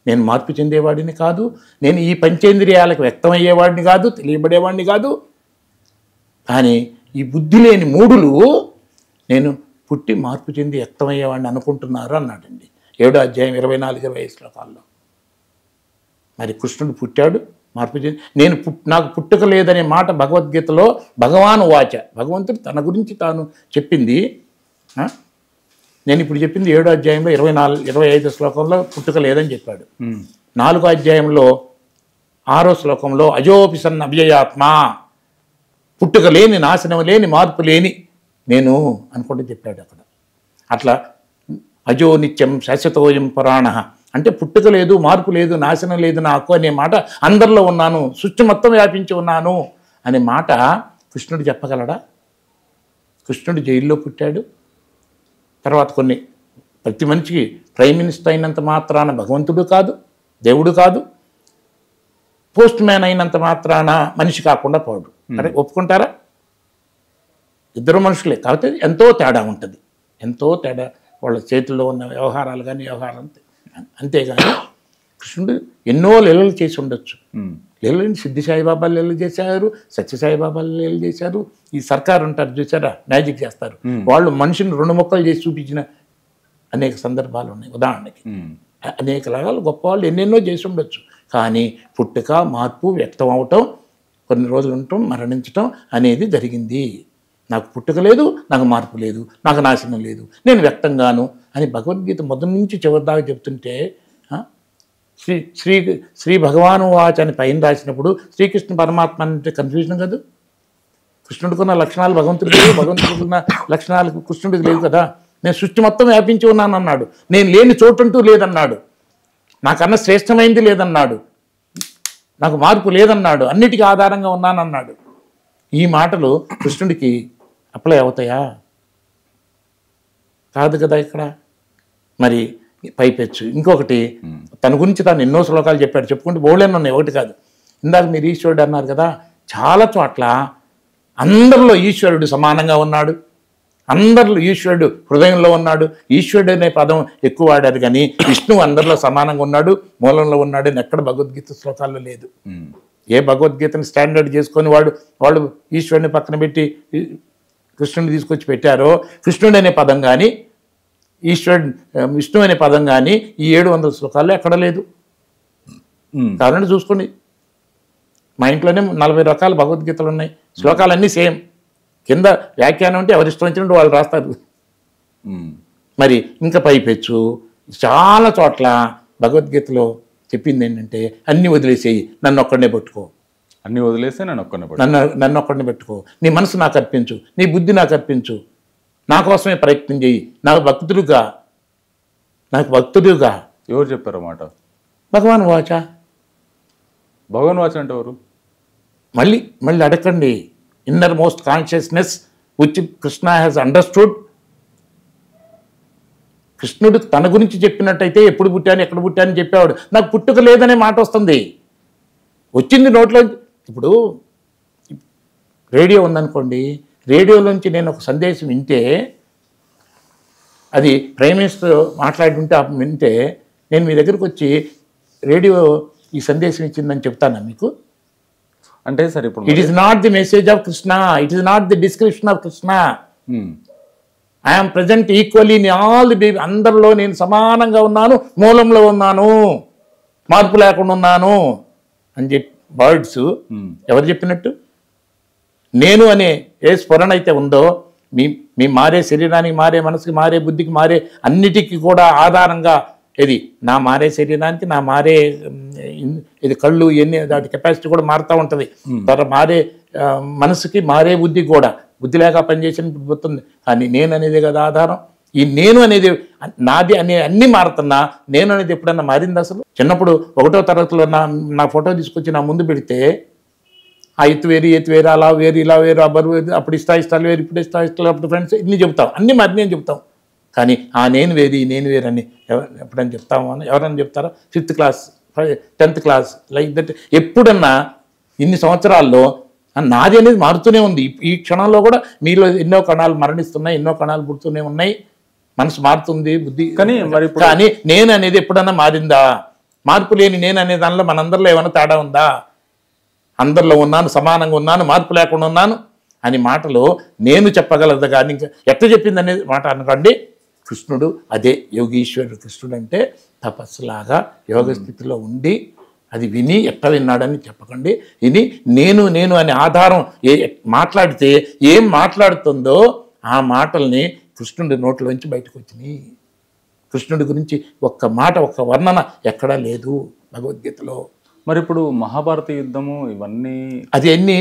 నేను మార్పు చెందేవాడిని కాదు, నేను ఈ పంచేంద్రియాలకు వ్యక్తమయ్యేవాడిని కాదు, తెలియబడేవాడిని కాదు. కానీ ఈ బుద్ధి లేని మూడులు నేను పుట్టి మార్పు చెంది వ్యక్తమయ్యేవాడిని అనుకుంటున్నారు అన్నాడండి 7వ అధ్యాయం 24-25 శ్లోకాల్లో. మరి కృష్ణుడు పుట్టాడు, మార్పు చెంది నాకు పుట్టుక లేదనే మాట భగవద్గీతలో భగవాన్ వాచ, భగవంతుడు తన గురించి తాను చెప్పింది. నేను ఇప్పుడు చెప్పింది 7వ అధ్యాయంలో 24-25 శ్లోకంలో పుట్టుక లేదని చెప్పాడు. 4వ అధ్యాయంలో 6వ శ్లోకంలో అజోపిసన్ అవ్యయాత్మ, పుట్టుక లేని, నాశనం లేని, మార్పు లేని నేను అనుకుంటూ చెప్పాడు అక్కడ. అట్లా అజో నిత్యం శాశ్వతోయం పురాణ అంటే పుట్టుక లేదు, మార్పు లేదు, నాశనం లేదు నాకు అనే మాట, అందరిలో ఉన్నాను, సృష్టి మొత్తం వ్యాపించి ఉన్నాను అనే మాట కృష్ణుడు చెప్పగలడా? కృష్ణుడు జైల్లో పుట్టాడు. తర్వాత ప్రతి మనిషికి ప్రైమ్ మినిస్టర్ అయినంత మాత్రాన భగవంతుడు కాదు, దేవుడు కాదు, పోస్ట్ మ్యాన్ అయినంత మాత్రాన మనిషి కాకుండా పోడు. అరే ఒప్పుకుంటారా? ఇద్దరు మనుషులే, కాకపోతే ఎంతో తేడా ఉంటుంది, ఎంతో తేడా వాళ్ళ చేతుల్లో ఉన్న వ్యవహారాలు కానీ వ్యవహారం అంతేగాని కృష్ణుడు ఎన్నో లీలలు చేసి ఉండొచ్చు. లీలని సిద్ధి సాయిబాబా లీలలు చేశారు, సత్యసాయిబాబా లీలలు చేశారు. ఈ సర్కారు ఉంటారు చూసారా, మ్యాజిక్ చేస్తారు, వాళ్ళు మనిషిని 2 ముక్కలు చేసి చూపించిన అనేక సందర్భాలు ఉన్నాయి. ఉదాహరణకి అనేక రకాలు గొప్ప వాళ్ళు ఎన్నెన్నో చేసి ఉండొచ్చు. కానీ పుట్టుక, మార్పు, వ్యక్తం అవటం, కొన్ని రోజులు ఉండటం, మరణించటం అనేది జరిగింది. నాకు పుట్టుక లేదు, నాకు మార్పు లేదు, నాకు నాశనం లేదు, నేను వ్యక్తంగాను అని భగవద్గీత మొదటి నుంచి చివరి దాకా చెప్తుంటే శ్రీ భగవాను వాచ అని పైన రాసినప్పుడు శ్రీకృష్ణ పరమాత్మ అంటే కన్ఫ్యూజన్ కాదు. కృష్ణుడికున్న లక్షణాలు భగవంతుడికి లేవు, భగవంతుడికున్న లక్షణాలు కృష్ణుడికి లేవు కదా. నేను సృష్టి మొత్తం వ్యాపించి ఉన్నాను అన్నాడు, నేను లేని చోటంటూ లేదన్నాడు, నాకన్నా శ్రేష్టమైంది లేదన్నాడు, నాకు మార్పు లేదన్నాడు, అన్నిటికీ ఆధారంగా ఉన్నానన్నాడు. ఈ మాటలు కృష్ణుడికి అప్లై అవుతాయా? కాదు కదా. ఇక్కడ మరి పైపెచ్చు ఇంకొకటి, తన గురించి తాను ఎన్నో శ్లోకాలు చెప్పాడు, చెప్పుకుంటే బోళ్ళెన్నో ఉన్నాయి, ఒకటి కాదు. ఇందాక మీరు ఈశ్వరుడు అన్నారు కదా, చాలా చోట్ల అందరిలో ఈశ్వరుడు సమానంగా ఉన్నాడు, అందరిలో ఈశ్వరుడు హృదయంలో ఉన్నాడు. ఈశ్వరుడు అనే పదం ఎక్కువ వాడారు కానీ విష్ణువు అందరిలో సమానంగా ఉన్నాడు, మూలంలో ఉన్నాడు అని ఎక్కడ భగవద్గీత శ్లోకాల్లో లేదు. ఏ భగవద్గీతను స్టాండర్డ్ చేసుకొని వాళ్ళు ఈశ్వరుని పక్కన పెట్టి కృష్ణుని తీసుకొచ్చి పెట్టారో, కృష్ణుడు అనే పదం కానీ విష్ణు అనే పదం కానీ ఈ 700 శ్లోకాల్లో ఎక్కడ లేదు. కారణం చూసుకోండి, మా ఇంట్లోనే 40 రకాల భగవద్గీతలు ఉన్నాయి, శ్లోకాలన్నీ సేమ్, కింద వ్యాఖ్యానం అంటే ఎవరు ఇష్టం వచ్చినట్టు వాళ్ళు రాస్తారు. మరి ఇంకా పైపెచ్చు చాలా చోట్ల భగవద్గీతలో చెప్పింది ఏంటంటే అన్నీ వదిలేసేయి, నన్ను ఒక్కడనే పట్టుకో, అన్నీ వదిలేస్తే నన్ను ఒక్కడనే పెట్టుకో, నీ మనసు నాకు అర్పించు, నీ బుద్ధి నాకు అర్పించు, నా కోసమే ప్రయత్నం చేయి, నాకు భక్తుడుగా. ఎవరు చెప్పారు మాట? భగవాన్ వాచ. భగవాన్ వాచ అంటే ఎవరు? మళ్ళీ అడగండి. Inner most consciousness which Krishna has understood. కృష్ణుడు తన గురించి చెప్పినట్టయితే ఎప్పుడు పుట్టాను, ఎక్కడ పుట్టాను చెప్పేవాడు. నాకు పుట్టుక లేదనే మాట వస్తుంది, వచ్చింది నోట్లో. ఇప్పుడు రేడియో ఉందనుకోండి, రేడియోలోంచి నేను ఒక సందేశం వింటే, అది ప్రైమ్ మినిస్టర్ మాట్లాడుతుంటే వింటే, నేను మీ దగ్గరికి వచ్చి రేడియో ఈ సందేశం ఇచ్చిందని చెప్తానా మీకు? అంటే సరే, ఇప్పుడు it is not the message of Krishna, it is not the description of Krishna. I'm present equally in all the baby, అందరిలో నేను సమానంగా ఉన్నాను, మూలంలో ఉన్నాను, మార్పు లేకుండా ఉన్నాను అని చెప్పి వర్డ్స్ ఎవరు చెప్పినట్టు? నేను అనే ఏ స్ఫురణ అయితే ఉందో మీ మారే శరీరానికి, మారే మనసుకి, మారే బుద్ధికి, మారే అన్నిటికీ కూడా ఆధారంగా ఇది నా మారే శరీరానికి, నా మారే ఇది కళ్ళు ఇవన్నీ దాటి కెపాసిటీ కూడా మారుతూ ఉంటుంది. తర్వాత మారే మనసుకి, మారే బుద్ధికి కూడా, బుద్ధి లేక పనిచేసినప్పుడు పోతుంది. కానీ నేను అనేది కదా ఆధారం. ఈ నేను అనేది నాది అనే అన్నీ మారుతున్నా నేను అనేది ఎప్పుడన్నా మారింది? అసలు చిన్నప్పుడు 1వ తరగతిలో నా ఫోటో తీసుకొచ్చి నా ముందు పెడితే ఆ ఎత్తు వేరు, ఎత్తు వేరు, అలా వేరు, ఇలా వేరు, ఆ బరువు వేరు, అప్పుడు ఇష్టాలు వేరు, ఇప్పుడు ఇష్టాలు, అప్పుడు ఫ్రెండ్స్, ఇన్ని చెప్తాం, అన్నీ మరి నేను చెప్తాం. కానీ ఆ నేను వేరు, ఈ నేను వేరు అని ఎప్పుడైనా చెప్తాము అని ఎవరైనా చెప్తారా? 5th class 10th class like that. ఎప్పుడన్నా ఇన్ని సంవత్సరాల్లో నాది అనేది మారుతూనే ఉంది. ఈ క్షణంలో కూడా మీలో ఎన్నో కణాలు మరణిస్తున్నాయి, ఎన్నో కణాలు పుడుతూనే ఉన్నాయి, మనసు మారుతుంది, బుద్ధి. కానీ నేను అనేది ఎప్పుడన్నా మారిందా? మార్పు లేని నేను అనే దానిలో మనందరిలో ఏమైనా తేడా ఉందా? అందరిలో ఉన్నాను, సమానంగా ఉన్నాను, మార్పు లేకుండా ఉన్నాను అని మాటలో నేను చెప్పగలదు. కానీ ఇంకా ఎట్లా చెప్పింది అనేది మాట అనుకోండి. కృష్ణుడు అదే యోగీశ్వరుడు. కృష్ణుడు అంటే తపస్సులాగా యోగ స్థితిలో ఉండి అది విని ఎట్లా విన్నాడని చెప్పకండి. ఇది నేను అనే ఆధారం మాట్లాడితే ఏం మాట్లాడుతుందో ఆ మాటల్ని కృష్ణుడి నోట్లోంచి బయటకు వచ్చినాయి. కృష్ణుడి గురించి ఒక్క మాట, ఒక్క వర్ణన ఎక్కడా లేదు భగవద్గీతలో. మరి ఇప్పుడు మహాభారత యుద్ధము ఇవన్నీ అది అన్నీ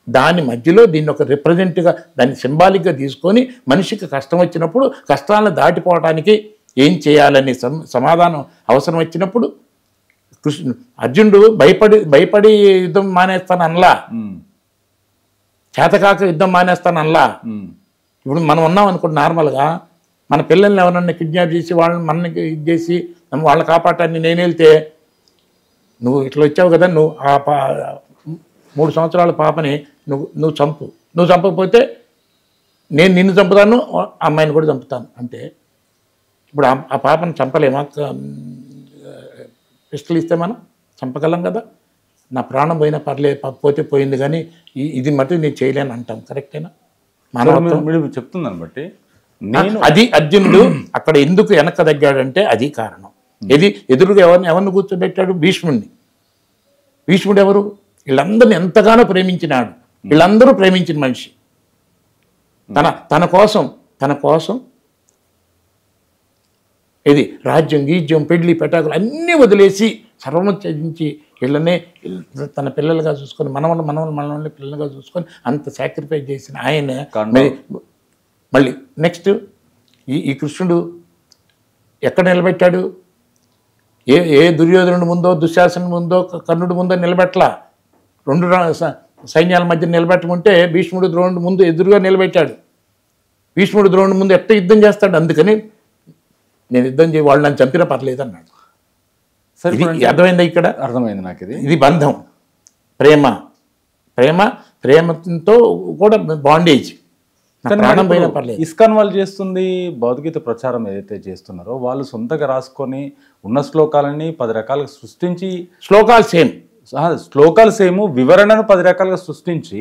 దాని మధ్యలో దీన్ని ఒక రిప్రజెంట్గా, దాన్ని సింబాలిక్గా తీసుకొని మనిషికి కష్టం వచ్చినప్పుడు కష్టాలను దాటిపోవడానికి ఏం చేయాలని సమాధానం అవసరం వచ్చినప్పుడు అర్జునుడు భయపడి యుద్ధం మానేస్తానల్లా, చేతకాక యుద్ధం మానేస్తానల్లా. ఇప్పుడు మనం ఉన్నాం అనుకోండి, నార్మల్గా మన పిల్లల్ని ఎవరన్నా కిడ్నాప్ చేసి వాళ్ళని మనకి ఇది చేసి వాళ్ళని కాపాడటాన్ని నేను వెళ్తే, నువ్వు ఇట్లా వచ్చావు కదా, నువ్వు ఆ 3 సంవత్సరాల పాపని నువ్వు చంపకపోతే నేను నిన్ను చంపుతాను, అమ్మాయిని కూడా చంపుతాను అంటే ఇప్పుడు ఆ పాపను చంపలేమా? పిస్టల్ ఇస్తే మనం చంపగలం కదా. నా ప్రాణం పోయినా పర్లేదు, పోతే పోయింది, కానీ ఇది మటు నేను చేయలేను అంటాం. కరెక్టేనా? మనం చెప్తుందని బట్టి అది అర్జునుడు అక్కడ ఎందుకు వెనక్కి తగ్గాడంటే అది కారణం. ఎదురుగా ఎవరిని కూర్చోబెట్టాడు? భీష్ముడిని. భీష్ముడు ఎవరు? వీళ్ళందరినీ ఎంతగానో ప్రేమించినాడు. వీళ్ళందరూ ప్రేమించిన మనిషి. తన కోసం ఇది రాజ్యం, గీజ్యం, పెళ్లి, పెటాకులు అన్నీ వదిలేసి సర్వము త్యజించి వీళ్ళనే తన పిల్లలుగా చూసుకొని మనల్ని పిల్లలుగా చూసుకొని అంత సాక్రిఫైస్ చేసిన ఆయన మళ్ళీ నెక్స్ట్ ఈ కృష్ణుడు ఎక్కడ నిలబెట్టాడు? ఏ దుర్యోధనుడి ముందో, దుశ్శాసనుడి ముందో, కర్ణుడి ముందో నిలబెట్టలా. 2 సైన్యాల మధ్య నిలబెట్టమంటే భీష్ముడు ద్రోణుడి ముందు ఎదురుగా నిలబెట్టాడు. భీష్ముడు ద్రోణుడి ముందు ఎట్లా యుద్ధం చేస్తాడు? అందుకని నేను యుద్ధం చేయి, వాళ్ళు నన్ను చంపినా పర్లేదు అన్నాడు. సరే, అర్థమైందా? ఇక్కడ అర్థమైంది నాకు. ఇది బంధం, ప్రేమతో కూడా బాండేజ్. ఇస్కాన్ వాళ్ళు చేస్తుంది భగవద్గీత ప్రచారం ఏదైతే చేస్తున్నారో వాళ్ళు సొంతగా రాసుకొని ఉన్న శ్లోకాలని 10 రకాలుగా సృష్టించి, శ్లోకాలు సేమ్ వివరణను 10 రకాలుగా సృష్టించి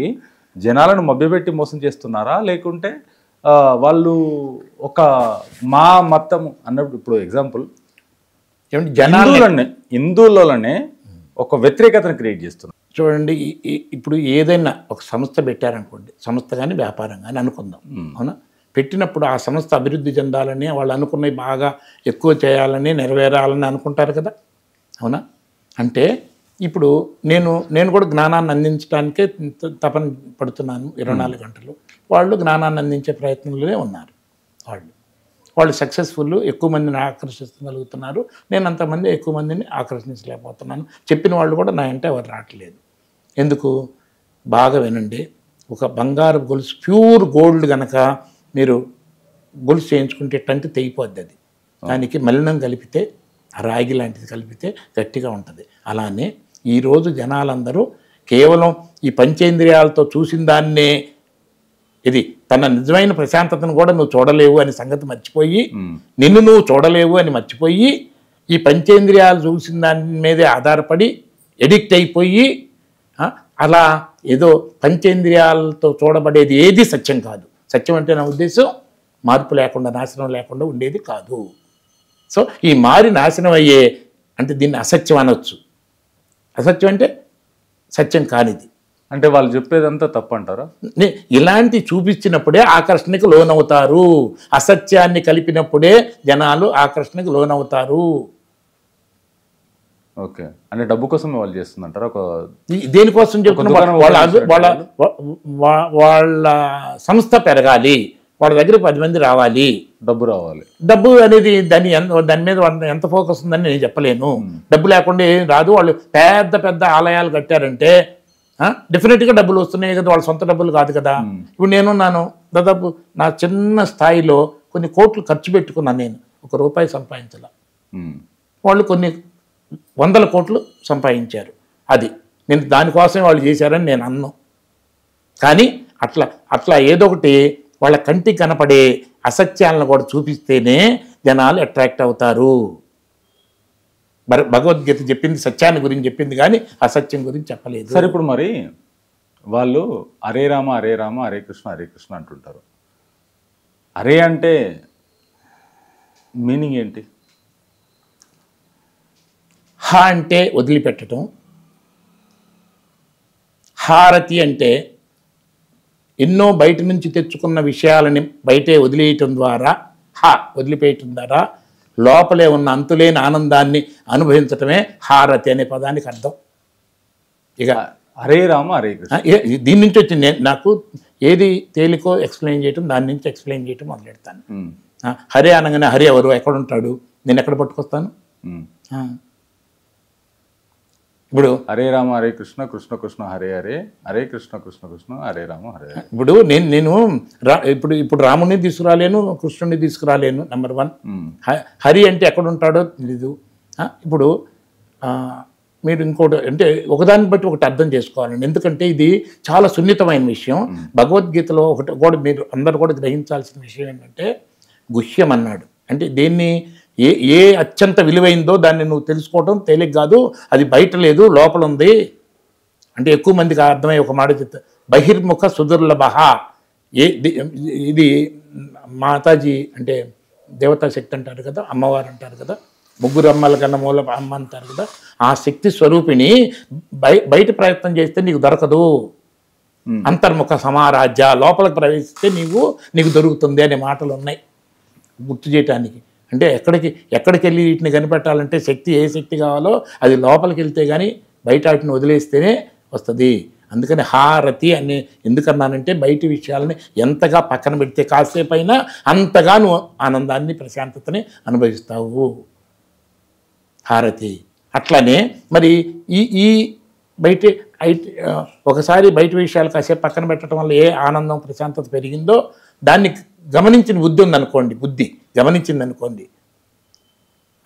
జనాలను మభ్యపెట్టి మోసం చేస్తున్నారా? లేకుంటే వాళ్ళు ఒక మా మతం అన్నప్పుడు, ఇప్పుడు ఎగ్జాంపుల్ హిందువులనే ఒక వ్యతిరేకతను క్రియేట్ చేస్తున్నారు. చూడండి, ఇప్పుడు ఏదైనా ఒక సంస్థ పెట్టారనుకోండి, సంస్థ కానీ వ్యాపారం కానీ అనుకుందాం, అవునా? పెట్టినప్పుడు ఆ సంస్థ అభివృద్ధి చెందాలని, వాళ్ళు అనుకున్నవి బాగా ఎక్కువ చేయాలని, నెరవేరాలని అనుకుంటారు కదా, అవునా? అంటే ఇప్పుడు నేను కూడా జ్ఞానాన్ని అందించడానికే తపన పడుతున్నాను 24 గంటలు. వాళ్ళు జ్ఞానాన్ని అందించే ప్రయత్నంలోనే ఉన్నారు. వాళ్ళు సక్సెస్ఫుల్, ఎక్కువ మందిని ఆకర్షించగలుగుతున్నారు. నేను అంతమంది ఎక్కువ మందిని ఆకర్షించలేకపోతున్నాను. చెప్పిన వాళ్ళు కూడా నా అంటే ఎవరు రావట్లేదు. ఎందుకు? బాగా వినండి, ఒక బంగారు గొలుసు ప్యూర్ గోల్డ్ కనుక మీరు గొలుసు చేయించుకుంటే ఎట్టంటే తెగిపోద్ది. అది దానికి మలినం కలిపితే, ఆ రాగి లాంటిది కలిపితే గట్టిగా ఉంటుంది. అలానే ఈరోజు జనాలందరూ కేవలం ఈ పంచేంద్రియాలతో చూసిన దాన్నే, ఇది తన నిజమైన ప్రశాంతతను కూడా నువ్వు చూడలేవు అనే సంగతి మర్చిపోయి, నిన్ను నువ్వు చూడలేవు అని మర్చిపోయి, ఈ పంచేంద్రియాలు చూసిన దాని మీదే ఆధారపడి ఎడిక్ట్ అయిపోయి, అలా ఏదో పంచేంద్రియాలతో చూడబడేది ఏది సత్యం కాదు. సత్యం అంటే నా ఉద్దేశం మార్పు లేకుండా, నాశనం లేకుండా ఉండేది కాదు. సో ఈ మారి నాశనం అయ్యే అంటే దీన్ని అసత్యం అనొచ్చు. అసత్యం అంటే సత్యం కానిది. అంటే వాళ్ళు చెప్పేదంతా తప్పంటారా? ఇలాంటి చూపించినప్పుడే ఆకర్షణకు లోనవుతారు. అసత్యాన్ని కలిపినప్పుడే జనాలు ఆకర్షణకు లోనవుతారు. ఓకే, అంటే డబ్బు కోసమే వాళ్ళు చేస్తుందంటారా? దేనికోసం చెప్తున్నా, వాళ్ళ సంస్థ పెరగాలి, వాళ్ళ దగ్గర 10 మంది రావాలి, డబ్బు రావాలి. డబ్బు అనేది దాని మీద ఎంత ఫోకస్ ఉందని నేను చెప్పలేను. డబ్బు లేకుండా ఏం రాదు. వాళ్ళు పెద్ద పెద్ద ఆలయాలు కట్టారంటే డెఫినెట్గా డబ్బులు వస్తున్నాయి కదా, వాళ్ళ సొంత డబ్బులు కాదు కదా. ఇప్పుడు నేనున్నాను, దాదాపు నా చిన్న స్థాయిలో కొన్ని కోట్లు ఖర్చు పెట్టుకున్నాను, నేను ₹1 సంపాదించాల. వాళ్ళు కొన్ని 100 కోట్లు సంపాదించారు. అది నేను దానికోసమే వాళ్ళు చేశారని నేను అన్ను. కానీ అట్లా ఏదో ఒకటి వాళ్ళ కంటికి కనపడే అసత్యాలను కూడా చూపిస్తేనే జనాలు అట్రాక్ట్ అవుతారు. భగవద్గీత చెప్పింది సత్యాన్ని గురించి చెప్పింది, కానీ అసత్యం గురించి చెప్పలేదు. సరే, ఇప్పుడు మరి వాళ్ళు హరే రామ హరే రామ హరే కృష్ణ అంటుంటారు. హరే అంటే మీనింగ్ ఏంటి? హ అంటే వదిలిపెట్టడం, హారతి అంటే ఎన్నో బయట నుంచి తెచ్చుకున్న విషయాలని బయటే వదిలేయటం ద్వారా, వదిలిపెట్టడం ద్వారా లోపలే ఉన్న అంతులేని ఆనందాన్ని అనుభవించటమే హారతి అనే పదానికి అర్థం. ఇక హరే రామ హరే కృష్ణ దీని నుంచి వచ్చింది. నాకు ఏది తేలికో ఎక్స్ప్లెయిన్ చేయటం, దాని నుంచి ఎక్స్ప్లెయిన్ చేయటం మొదలెడతాను. హరే అనగానే హరి ఎవరు, ఎక్కడుంటాడు, నేను ఎక్కడ పట్టుకొస్తాను? ఇప్పుడు హరే రామ హరే కృష్ణ కృష్ణ కృష్ణ హరే హరే, హరే కృష్ణ కృష్ణ కృష్ణ హరే రామ హరే హరే. ఇప్పుడు నేను ఇప్పుడు రాముని తీసుకురాలేను, కృష్ణుని తీసుకురాలేను. నెంబర్ 1. హరి అంటే ఎక్కడ ఉంటాడో తెలీదు. ఇప్పుడు మీరు ఇంకోటి అంటే ఒకదాన్ని బట్టి ఒకటి అర్థం చేసుకోవాలండి. ఎందుకంటే ఇది చాలా సున్నితమైన విషయం. భగవద్గీతలో ఒకటి కూడా మీరు అందరు కూడా గ్రహించాల్సిన విషయం ఏంటంటే, గుహ్యం అన్నాడు. అంటే దేన్ని ఏ అత్యంత విలువైందో దాన్ని నువ్వు తెలుసుకోవడం తేలిక కాదు, అది బయట లేదు, లోపల ఉంది. అంటే ఎక్కువ మందికి అర్థమయ్యే ఒక మాట చెప్తా, బహిర్ముఖ సుదుర్లభ. ఇది మాతాజీ అంటే దేవతా శక్తి అంటారు కదా, అమ్మవారు అంటారు కదా, 3 అమ్మల కన్నా మూల అమ్మ అంటారు కదా. ఆ శక్తి స్వరూపిణి బయట ప్రయత్నం చేస్తే నీకు దొరకదు. అంతర్ముఖ సమారాజ్య, లోపలికి ప్రవేశిస్తే నీకు దొరుకుతుంది అనే మాటలు ఉన్నాయి గుర్తు చేయటానికి. అంటే ఎక్కడికి వెళ్ళి వీటిని కనిపెట్టాలంటే శక్తి ఏ శక్తి కావాలో అది లోపలికి వెళ్తే కానీ బయట వాటిని వదిలేస్తేనే వస్తుంది. అందుకని హారతి అని ఎందుకన్నానంటే, బయటి విషయాలని ఎంతగా పక్కన పెడితే కాసేపు అయినా అంతగా నువ్వు ఆనందాన్ని ప్రశాంతతని అనుభవిస్తావు. హారతి అట్లానే మరి ఈ బయట ఒకసారి బయట విషయాలు కాసేపు పక్కన పెట్టడం వల్ల ఏ ఆనందం ప్రశాంతత పెరిగిందో దాన్ని గమనించిన బుద్ధి ఉందనుకోండి, బుద్ధి గమనించిందనుకోండి,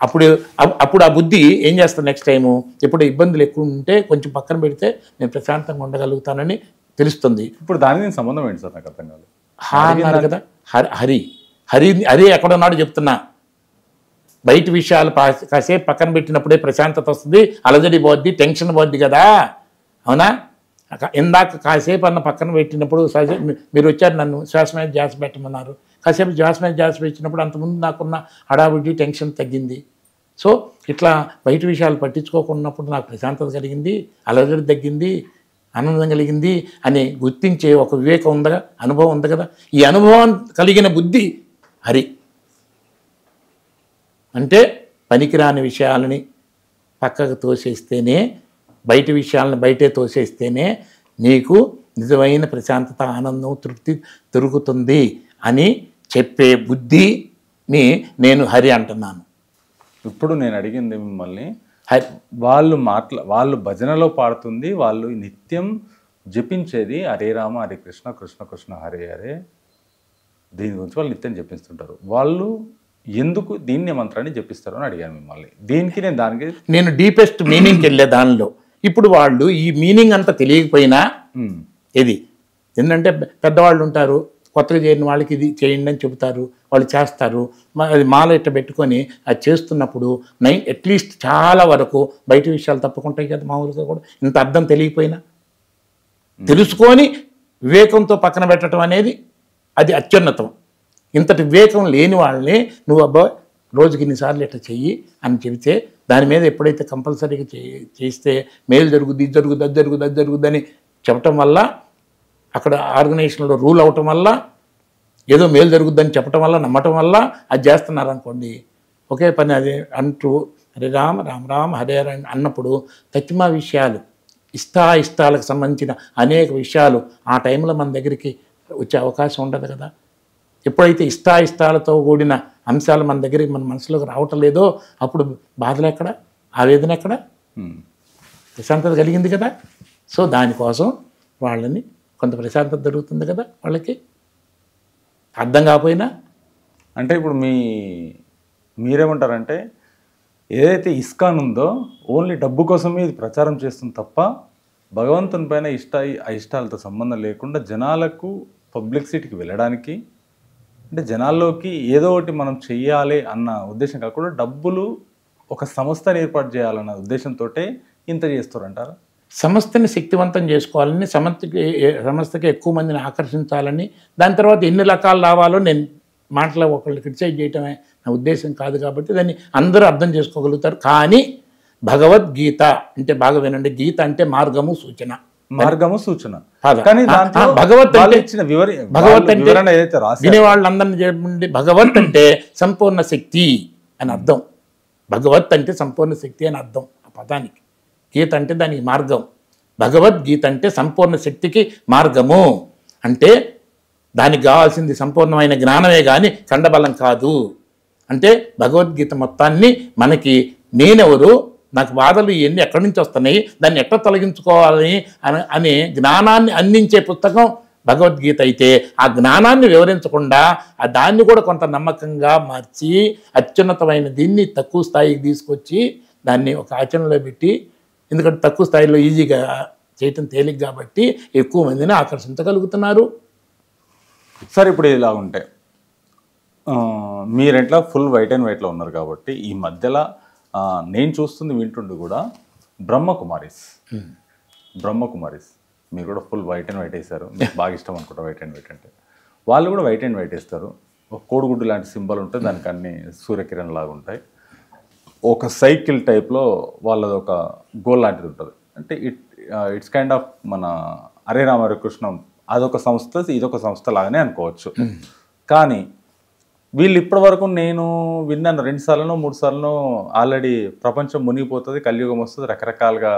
అప్పుడు ఆ బుద్ధి ఏం చేస్తాను, నెక్స్ట్ టైము ఎప్పుడు ఇబ్బందులు ఎక్కువ ఉంటే కొంచెం పక్కన పెడితే నేను ప్రశాంతంగా ఉండగలుగుతానని తెలుస్తుంది. ఇప్పుడు దానికి సంబంధం ఏంటి సార్? నాకు అర్థం కాదు. అన్నారు కదా, హరి ఎక్కడున్నాడు చెప్తున్నా. బయట విషయాలు కాసేపు పక్కన పెట్టినప్పుడే ప్రశాంతత వస్తుంది, అలజడి పోద్ది, టెన్షన్ పోద్ది కదా, అవునా? ఇందాక కాసేపు అన్న పక్కన పెట్టినప్పుడు మీరు వచ్చారు, నన్ను శ్వాస మీద ధ్యాస పెట్టమన్నారు. కాసేపు శ్వాస మీద ధ్యాస పెట్టినప్పుడు అంతకుముందు నాకున్న హడావుడి టెన్షన్ తగ్గింది. సో ఇట్లా బయట విషయాలు పట్టించుకోకున్నప్పుడు నాకు ప్రశాంతత కలిగింది, అలజడి తగ్గింది, ఆనందం కలిగింది అని గుర్తించే ఒక వివేకం ఉందగా, అనుభవం ఉంది కదా. ఈ అనుభవం కలిగిన బుద్ధి హరి. అంటే పనికిరాని విషయాలని పక్కకు తోసేస్తేనే, బయట విషయాలను బయటే తోసేస్తేనే నీకు నిజమైన ప్రశాంతత, ఆనందం, తృప్తి దొరుకుతుంది అని చెప్పే బుద్ధిని నేను హరి అంటున్నాను. ఇప్పుడు నేను అడిగింది మిమ్మల్ని, వాళ్ళు భజనలో పాడుతుంది, వాళ్ళు నిత్యం జపించేది హరే రామ హరే కృష్ణ కృష్ణ కృష్ణ హరే హరే, దీని గురించి వాళ్ళు నిత్యం జపిస్తుంటారు. వాళ్ళు ఎందుకు దీన్ని మంత్రాన్ని జపిస్తారు అని అడిగాను మిమ్మల్ని. దీనికి నేను డీపెస్ట్ మీనింగ్కి వెళ్ళే దానిలో ఇప్పుడు వాళ్ళు ఈ మీనింగ్ అంతా తెలియకపోయినా ఇది ఏంటంటే, పెద్దవాళ్ళు ఉంటారు, కొత్తగా చేరిన వాళ్ళకి ఇది చేయండి అని చెబుతారు, వాళ్ళు చేస్తారు. అది మాల ఇట్ట పెట్టుకొని అది చేస్తున్నప్పుడు అట్లీస్ట్ చాలా వరకు బయట విషయాలు తప్పుకుంటాయి కదా మామూలుగా కూడా. ఇంత అర్థం తెలియకపోయినా తెలుసుకొని వివేకంతో పక్కన పెట్టడం అనేది అది అత్యున్నతం. ఇంతటి వివేకం లేని వాళ్ళని నువ్వు అబ్బా రోజుకి ఇన్నిసార్లు ఇట్లా చెయ్యి అని చెబితే దాని మీద ఎప్పుడైతే కంపల్సరీగా చేస్తే మేలు జరుగుద్ది, ఇది జరుగుద్ది, అది జరుగుద్ది, అది జరుగుద్ది అని చెప్పటం వల్ల, అక్కడ ఆర్గనైజేషన్లో రూల్ అవటం వల్ల, ఏదో మేలు జరుగుద్దని చెప్పటం వల్ల, నమ్మటం వల్ల అది చేస్తున్నారు అనుకోండి. ఒకే పని అది అంటూ హరే రామ రామ రామ హరే హరే అన్నప్పుడు తత్తిమా విషయాలు, ఇష్టాలకు సంబంధించిన అనేక విషయాలు ఆ టైంలో మన దగ్గరికి వచ్చే అవకాశం ఉండదు కదా. ఎప్పుడైతే ఇష్టాలతో కూడిన అంశాలు మన దగ్గరికి మన మనసులోకి రావటం లేదో అప్పుడు బాధలు ఎక్కడ, ఆవేదన ఎక్కడ, ప్రశాంతత కలిగింది కదా. సో దానికోసం వాళ్ళని కొంత ప్రశాంతత దొరుకుతుంది కదా వాళ్ళకి, అర్థం కాకపోయినా. అంటే ఇప్పుడు మీరేమంటారంటే ఏదైతే ఇస్కాన్ ఉందో ఓన్లీ డబ్బు కోసమే ఇది ప్రచారం చేస్తుంది తప్ప భగవంతుని పైన అయిష్టాలతో సంబంధం లేకుండా జనాలకు పబ్లిసిటీకి వెళ్ళడానికి, అంటే జనాల్లోకి ఏదో ఒకటి మనం చెయ్యాలి అన్న ఉద్దేశం కాకుండా డబ్బులు ఒక సంస్థని ఏర్పాటు చేయాలన్న ఉద్దేశంతో ఇంత చేస్తారంటారా? సంస్థని శక్తివంతం చేసుకోవాలని, సంస్థకి ఎక్కువ మందిని ఆకర్షించాలని, దాని తర్వాత ఎన్ని రకాలు రావాలో నేను మాటలో ఒకళ్ళు క్రిటిసైజ్ చేయటమే నా ఉద్దేశం కాదు. కాబట్టి దాన్ని అందరూ అర్థం చేసుకోగలుగుతారు. కానీ భగవద్గీత అంటే బాగా వినండి, గీత అంటే మార్గము సూచన. కానీ భగవత్ అంటే వినేవాళ్ళందరినీ చెప్పండి, భగవత్ అంటే సంపూర్ణ శక్తి అని అర్థం. భగవత్ అంటే సంపూర్ణ శక్తి అని అర్థం ఆ పదానికి. గీత అంటే దానికి మార్గం. భగవద్గీత అంటే సంపూర్ణ శక్తికి మార్గము. అంటే దానికి కావాల్సింది సంపూర్ణమైన జ్ఞానమే కానీ ఖండబలం కాదు. అంటే భగవద్గీత మొత్తాన్ని మనకి నేనెవరు, నాకు బాధలు ఇవన్నీ ఎక్కడి నుంచి వస్తున్నాయి, దాన్ని ఎట్లా తొలగించుకోవాలని అనే జ్ఞానాన్ని అందించే పుస్తకం భగవద్గీత అయితే, ఆ జ్ఞానాన్ని వివరించకుండా దాన్ని కూడా కొంత నమ్మకంగా మార్చి అత్యున్నతమైన దీన్ని తక్కువ స్థాయికి తీసుకొచ్చి దాన్ని ఒక ఆచరణలో పెట్టి, ఎందుకంటే తక్కువ స్థాయిలో ఈజీగా చేయటం తేలిక కాబట్టి ఎక్కువ మందిని ఆకర్షించగలుగుతున్నారు. సరే, ఇప్పుడు ఇలా ఉంటే మీరెట్లా ఫుల్ వైట్ అండ్ వైట్లో ఉన్నారు కాబట్టి ఈ మధ్యలో నేను చూస్తుంది వింటుండి కూడా బ్రహ్మకుమారీస్ మీరు కూడా ఫుల్ వైట్ అండ్ వైట్ వేశారు. మీకు బాగా ఇష్టం అనుకుంటా వైట్ అండ్ వైట్ అంటే. వాళ్ళు కూడా వైట్ అండ్ వైట్ వేస్తారు. ఒక కోడిగుడ్డు లాంటి సింబల్ ఉంటుంది, దానికి అన్ని సూర్యకిరణ్ లాగా ఉంటాయి. ఒక సైకిల్ టైప్లో వాళ్ళది ఒక గోల్ లాంటిది ఉంటుంది. అంటే ఇట్స్ కైండ్ ఆఫ్ మన హరే రామ హరే కృష్ణం అదొక సంస్థ, ఇదొక సంస్థ లాగానే అనుకోవచ్చు. కానీ వీళ్ళు ఇప్పటి వరకు నేను విన్నాను 2 సార్లు 3 సార్లు ఆల్రెడీ ప్రపంచం మునిగిపోతుంది, కలియుగం వస్తుంది, రకరకాలుగా